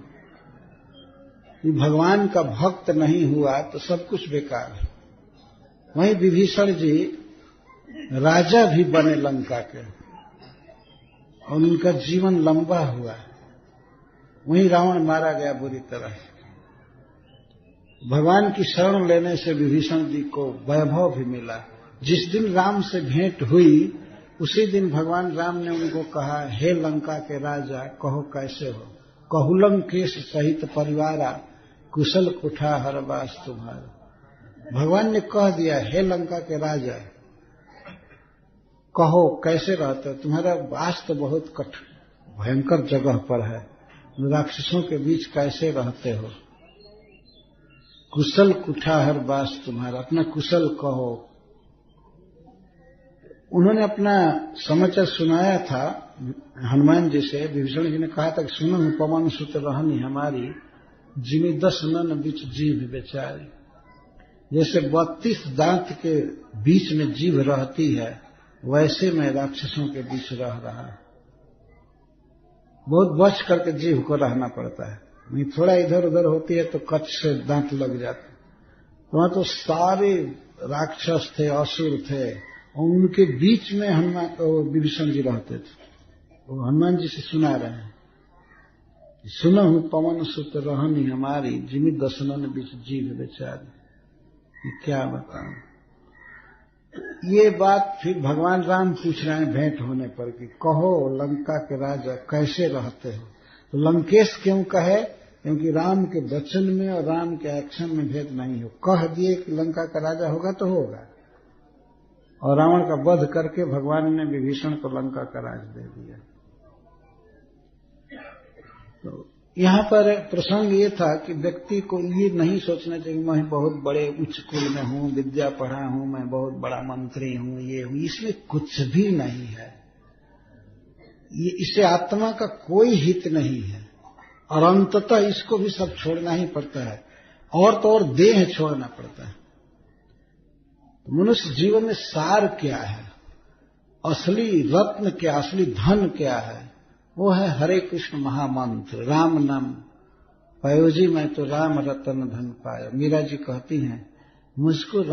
भगवान का भक्त नहीं हुआ तो सब कुछ बेकार है। वहीं विभीषण जी राजा भी बने लंका के और उनका जीवन लंबा हुआ। वहीं रावण मारा गया बुरी तरह। भगवान की शरण लेने से विभीषण जी को वैभव भी मिला। जिस दिन राम से भेंट हुई उसी दिन भगवान राम ने उनको कहा, हे लंका के राजा, कहो कैसे हो। कहुलंकेश सहित परिवारा, कुशल कुठार वास तुम्हारा। भगवान ने कह दिया, हे लंका के राजा, कहो कैसे रहते हो। तुम्हारा वास तो बहुत भयंकर जगह पर है, राक्षसों के बीच कैसे रहते हो। कुशल कुठार वास तुम्हारा, अपना कुशल कहो। उन्होंने अपना समाचार सुनाया था हनुमान जी से। विभीषण जी ने कहा था कि सुनो पवन सुत रहनी हमारी, जिमी 10 नन बीच जीभ बेचारी। जैसे 32 दांत के बीच में जीभ रहती है, वैसे मैं राक्षसों के बीच रह रहा। बहुत बच करके जीभ को रहना पड़ता है, नहीं थोड़ा इधर उधर होती है तो कच्छ से दांत लग जाते। वहां तो सारे राक्षस थे, असुर थे, और उनके बीच में विभीषण जी रहते थे। वो हनुमान जी से सुना रहे हैं, सुनो हूं पवन सुत रहनी हमारी, जिमी 10 नन बीच जीभ बेचारी। क्या बताऊं। ये बात फिर भगवान राम पूछ रहे हैं भेंट होने पर कि कहो लंका के राजा कैसे रहते हो। तो लंकेश क्यों कहे, क्योंकि राम के वचन में और राम के एक्शन में भेद नहीं हो। कह दिए कि लंका का राजा होगा तो होगा, और रावण का वध करके भगवान ने विभीषण को लंका का राज दे दिया। तो यहां पर प्रसंग ये था कि व्यक्ति को ये नहीं सोचना चाहिए मैं बहुत बड़े उच्च कुल में हूं, विद्या पढ़ा हूं, मैं बहुत बड़ा मंत्री हूं, ये हूं। इसमें कुछ भी नहीं है। ये इससे आत्मा का कोई हित नहीं है, और अंततः इसको भी सब छोड़ना ही पड़ता है। और तो और देह छोड़ना पड़ता है। मनुष्य जीवन में सार क्या है, असली रत्न क्या, असली धन क्या है, वो है हरे कृष्ण महामंत्र, राम नाम पायो जी मैं तो राम रत्न धन पाया। मीरा जी कहती हैं मुझको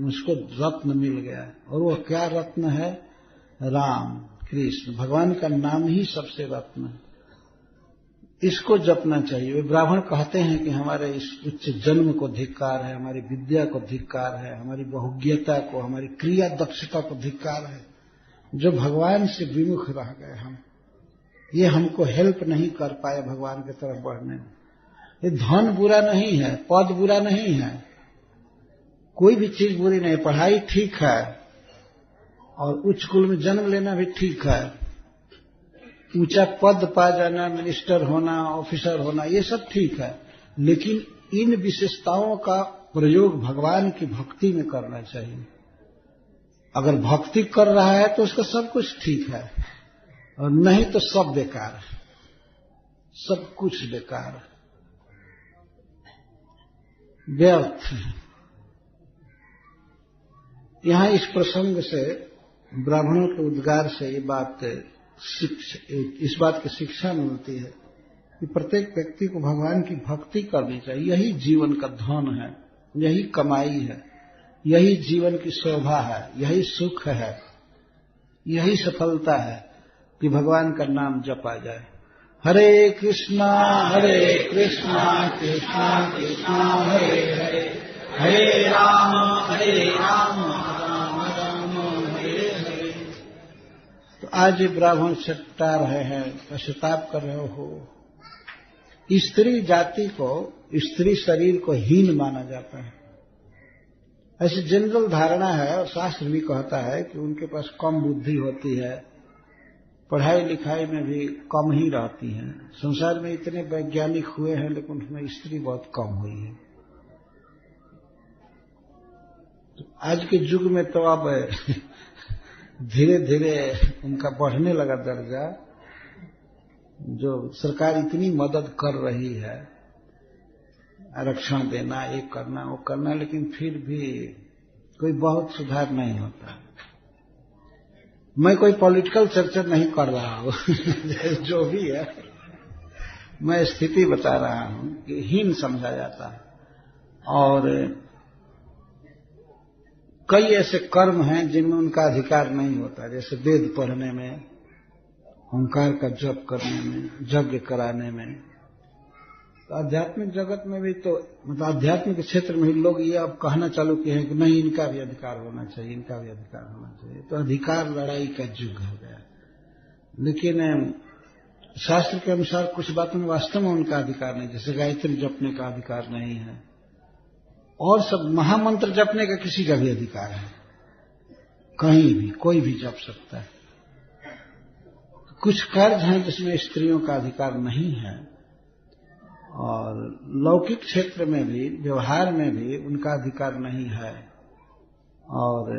मुझको रत्न मिल गया। और वो क्या रत्न है, राम कृष्ण, भगवान का नाम ही सबसे रत्न है। इसको जपना चाहिए। वे ब्राह्मण कहते हैं कि हमारे इस उच्च जन्म को धिक्कार है, हमारी विद्या को धिक्कार है, हमारी बहुज्ञता को, हमारी क्रिया दक्षता को धिक्कार है, जो भगवान से विमुख रह गए हम। ये हमको हेल्प नहीं कर पाए भगवान की तरफ बढ़ने में। ये धन बुरा नहीं है, पद बुरा नहीं है, कोई भी चीज बुरी नहीं। पढ़ाई ठीक है और उच्च कुल में जन्म लेना भी ठीक है, ऊंचा पद पा जाना, मिनिस्टर होना, ऑफिसर होना, ये सब ठीक है। लेकिन इन विशेषताओं का प्रयोग भगवान की भक्ति में करना चाहिए। अगर भक्ति कर रहा है तो उसका सब कुछ ठीक है, और नहीं तो सब बेकार है, सब कुछ बेकार है, व्यर्थ है। यहां इस प्रसंग से, ब्राह्मणों के उद्गार से इस बात की शिक्षा मिलती है कि प्रत्येक व्यक्ति को भगवान की भक्ति करनी चाहिए। यही जीवन का धन है, यही कमाई है, यही जीवन की शोभा है, यही सुख है, यही सफलता है कि भगवान का नाम जपा जाए। हरे कृष्णा कृष्णा कृष्णा हरे हरे, हरे राम राम राम हरे हरे। तो आज ब्राह्मण छटा रहे हैं, पश्चाताप कर रहे हो। स्त्री जाति को, स्त्री शरीर को हीन माना जाता है, ऐसी जनरल धारणा है। और शास्त्र भी कहता है कि उनके पास कम बुद्धि होती है, पढ़ाई लिखाई में भी कम ही रहती हैं। संसार में इतने वैज्ञानिक हुए हैं लेकिन उसमें स्त्री बहुत कम हुई है। तो आज के युग में तो अब धीरे धीरे उनका बढ़ने लगा दर्जा, जो सरकार इतनी मदद कर रही है, आरक्षण देना, ये करना वो करना, लेकिन फिर भी कोई बहुत सुधार नहीं होता। मैं कोई पॉलिटिकल चर्चा नहीं कर रहा हूं जो भी है, मैं स्थिति बता रहा हूं कि हीन समझा जाता है। और कई ऐसे कर्म हैं जिनमें उनका अधिकार नहीं होता, जैसे वेद पढ़ने में, ओंकार का जप करने में, यज्ञ कराने में। तो आध्यात्मिक जगत में भी तो मतलब आध्यात्मिक क्षेत्र में ही लोग ये अब कहना चालू किए हैं कि नहीं, इनका भी अधिकार होना चाहिए, इनका भी अधिकार होना चाहिए। तो अधिकार लड़ाई का युग हो गया। लेकिन शास्त्र के अनुसार कुछ बातों में वास्तव में उनका अधिकार नहीं, जैसे गायत्री जपने का अधिकार नहीं है, और सब महामंत्र जपने का किसी का भी अधिकार है, कहीं भी कोई भी जप सकता है। कुछ कार्य हैं जिसमें स्त्रियों का अधिकार नहीं है, और लौकिक क्षेत्र में भी, व्यवहार में भी उनका अधिकार नहीं है, और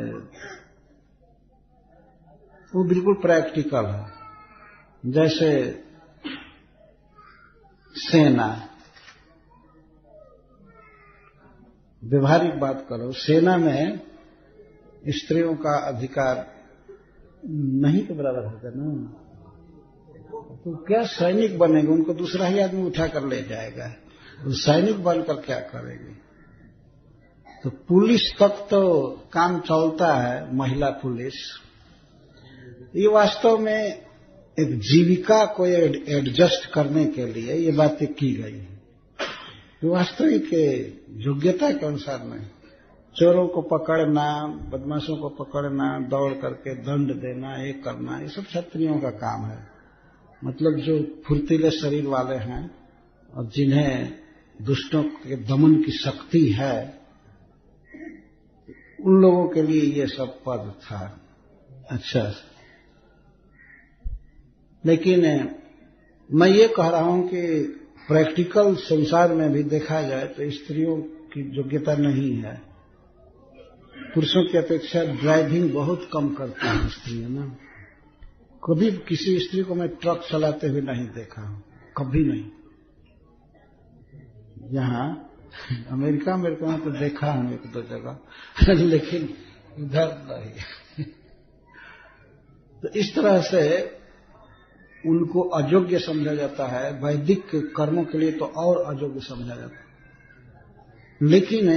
वो बिल्कुल प्रैक्टिकल है। जैसे सेना, व्यवहारिक बात करो, सेना में स्त्रियों का अधिकार नहीं के बराबर होगा ना। तो क्या सैनिक बनेंगे, उनको दूसरा ही आदमी उठा कर ले जाएगा, तो सैनिक बनकर क्या करेंगे। तो पुलिस तक तो काम चलता है, महिला पुलिस। ये वास्तव में एक जीविका को एडजस्ट करने के लिए ये बातें की गई है, वास्तविक योग्यता के अनुसार नहीं। चोरों को पकड़ना, बदमाशों को पकड़ना, दौड़ करके दंड देना, ये करना, ये सब क्षत्रियों का काम है। मतलब जो फुर्तीले शरीर वाले हैं और जिन्हें दुष्टों के दमन की शक्ति है, उन लोगों के लिए ये सब पद था। अच्छा, लेकिन मैं ये कह रहा हूं कि प्रैक्टिकल संसार में भी देखा जाए तो स्त्रियों की योग्यता नहीं है। पुरुषों की अपेक्षा ड्राइविंग बहुत कम करती है स्त्रियां ना। कभी किसी स्त्री को मैं ट्रक चलाते हुए नहीं देखा हूं, कभी नहीं। यहाँ अमेरिका में तो देखा हूं एक दो जगह, लेकिन इधर नहीं। तो इस तरह से उनको अयोग्य समझा जाता है, वैदिक कर्मों के लिए तो और अयोग्य समझा जाता है। लेकिन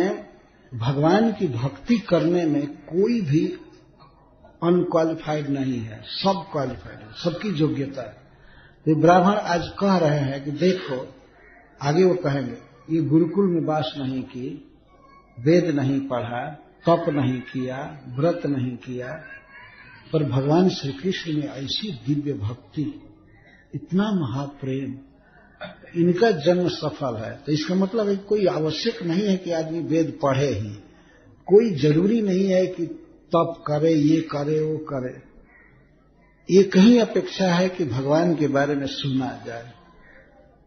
भगवान की भक्ति करने में कोई भी अनक्वालिफाइड नहीं है, सब क्वालिफाइड है, सबकी योग्यता है। तो ब्राह्मण आज कह रहे हैं कि देखो, आगे वो कहेंगे, ये गुरुकुल में वास नहीं की, वेद नहीं पढ़ा, तप नहीं किया, व्रत नहीं किया, पर भगवान श्री कृष्ण में ऐसी दिव्य भक्ति, इतना महाप्रेम, इनका जन्म सफल है। तो इसका मतलब है कोई आवश्यक नहीं है कि आदमी वेद पढ़े ही, कोई जरूरी नहीं है कि तप करे, ये करे, वो करे। ये कहीं अपेक्षा है कि भगवान के बारे में सुना जाए,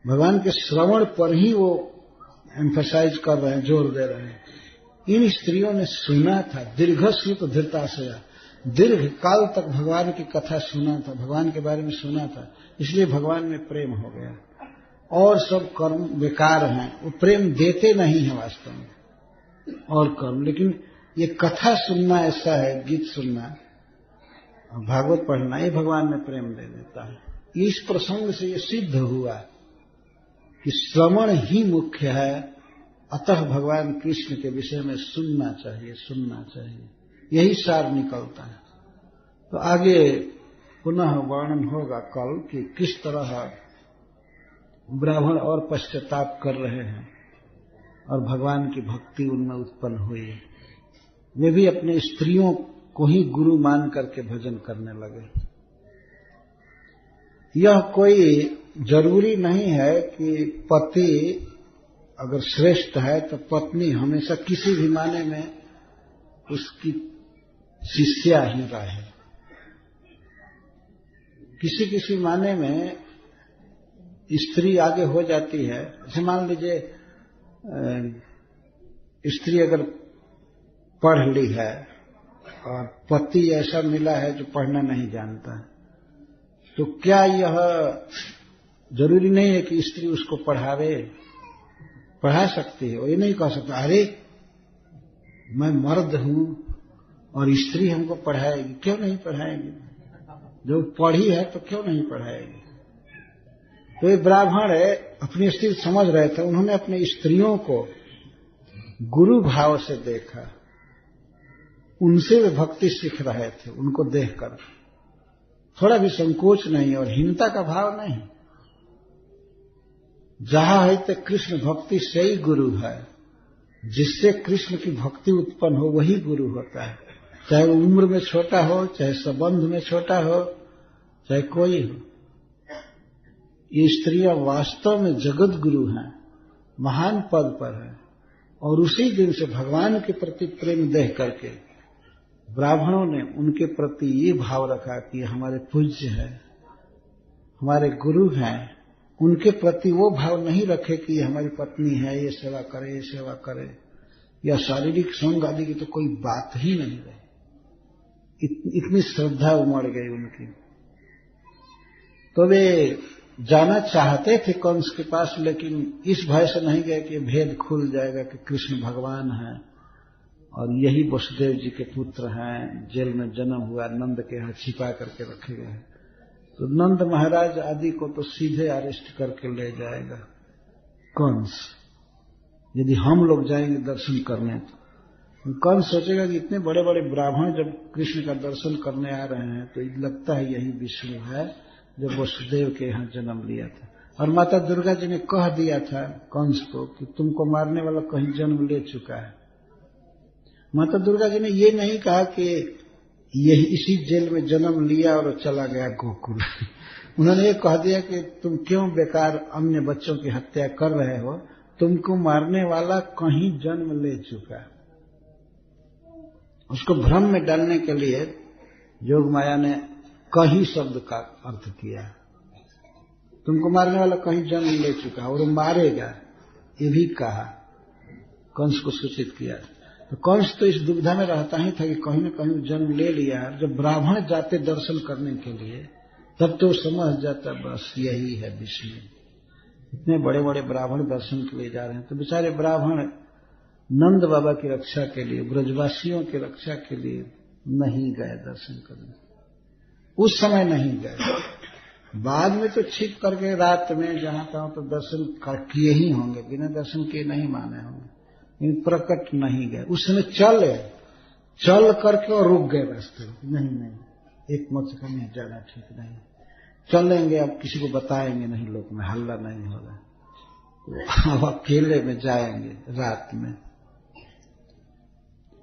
भगवान के श्रवण पर ही वो एम्फसाइज कर रहे हैं, जोर दे रहे हैं। इन स्त्रियों ने सुना था, दीर्घश्रुत धृताशया, दीर्घ काल तक भगवान की कथा सुना था, भगवान के बारे में सुना था, इसलिए भगवान में प्रेम हो गया। और सब कर्म बेकार हैं, वो प्रेम देते नहीं है वास्तव में और कर्म। लेकिन ये कथा सुनना ऐसा है, गीत सुनना, भागवत पढ़ना, ये भगवान में प्रेम दे देता है। इस प्रसंग से ये सिद्ध हुआ कि श्रवण ही मुख्य है, अतः भगवान कृष्ण के विषय में सुनना चाहिए, सुनना चाहिए, यही सार निकलता है। तो आगे पुनः वर्णन होगा कल कि किस तरह ब्राह्मण और पश्चाताप कर रहे हैं और भगवान की भक्ति उनमें उत्पन्न हुई। वे भी अपने स्त्रियों को ही गुरु मान करके भजन करने लगे। यह कोई जरूरी नहीं है कि पति अगर श्रेष्ठ है तो पत्नी हमेशा किसी भी माने में उसकी शिष्या ही रहे। किसी किसी माने में स्त्री आगे हो जाती है। जैसे मान लीजिए स्त्री अगर पढ़ ली है और पति ऐसा मिला है जो पढ़ना नहीं जानता है, तो क्या यह जरूरी नहीं है कि स्त्री उसको पढ़ावे? पढ़ा सकती है, वो ये नहीं कह सकता अरे मैं मर्द हूं और स्त्री हमको पढ़ाएगी। क्यों नहीं पढ़ाएगी? जो पढ़ी है तो क्यों नहीं पढ़ाएगी? तो ये ब्राह्मण अपनी स्थिति समझ रहे थे, उन्होंने अपनी स्त्रियों को गुरु भाव से देखा उनसे वे भक्ति सीख रहे थे, उनको देखकर थोड़ा भी संकोच नहीं और हीनता का भाव नहीं। जहां है तो कृष्ण भक्ति से ही गुरु है, जिससे कृष्ण की भक्ति उत्पन्न हो वही गुरु होता है, चाहे वो उम्र में छोटा हो, चाहे संबंध में छोटा हो, चाहे कोई हो। ये स्त्रियां वास्तव में जगत गुरु हैं, महान पद पर है। और उसी दिन से भगवान के प्रति प्रेम देख करके ब्राह्मणों ने उनके प्रति ये भाव रखा कि हमारे पूज्य है, हमारे गुरु हैं। उनके प्रति वो भाव नहीं रखे कि हमारी पत्नी है, ये सेवा करे, ये सेवा करे, या शारीरिक संग आदि की तो कोई बात ही नहीं रही। इतनी श्रद्धा उमड़ गई उनकी। तो वे जाना चाहते थे कंस के पास, लेकिन इस भय से नहीं गए कि भेद खुल जाएगा कि कृष्ण भगवान है और यही वसुदेव जी के पुत्र हैं, जेल में जन्म हुआ, नंद के यहाँ छिपा करके रखे गए हैं। तो नंद महाराज आदि को तो सीधे अरेस्ट करके ले जाएगा कंस, यदि हम लोग जाएंगे दर्शन करने। तो कंस सोचेगा कि इतने बड़े बड़े ब्राह्मण जब कृष्ण का दर्शन करने आ रहे हैं तो लगता है यही विष्णु है जब वसुदेव के यहाँ जन्म लिया था। और माता दुर्गा जी ने कह दिया था कंस को कि तुमको मारने वाला कहीं जन्म ले चुका है। माता दुर्गा जी ने ये नहीं कहा कि यही इसी जेल में जन्म लिया और चला गया गोकुल। उन्होंने ये कह दिया कि तुम क्यों बेकार अन्य बच्चों की हत्या कर रहे हो, तुमको मारने वाला कहीं जन्म ले चुका है। उसको भ्रम में डालने के लिए योग माया ने कहीं शब्द का अर्थ किया, तुमको मारने वाला कहीं जन्म ले चुका और वो मारेगा, ये भी कहा, कंस को सूचित किया। तो कंस तो इस दुविधा में रहता ही था कि कहीं न कहीं जन्म ले लिया। जब ब्राह्मण जाते दर्शन करने के लिए तब तो समझ जाता बस यही है विष्णु। इतने बड़े बड़े ब्राह्मण दर्शन के लिए जा रहे हैं, तो बेचारे ब्राह्मण नंद बाबा की रक्षा के लिए, ब्रजवासियों की रक्षा के लिए नहीं गए दर्शन करने। उस समय नहीं गए, बाद में तो छिप करके रात में जहां तहां तो दर्शन किए ही होंगे, बिना दर्शन किए नहीं माने होंगे, लेकिन प्रकट नहीं गए। उस समय चल करके और रुक गए रास्ते। नहीं, एक मत का नहीं, जाना ठीक नहीं, चलेंगे अब किसी को बताएंगे नहीं, लोग में हल्ला नहीं होगा, तो अब अकेले में जाएंगे रात में।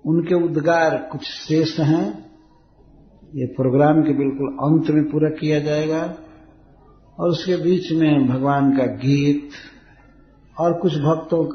उनके उद्गार कुछ शेष हैं, ये प्रोग्राम के बिल्कुल अंत में पूरा किया जाएगा, और उसके बीच में भगवान का गीत और कुछ भक्तों का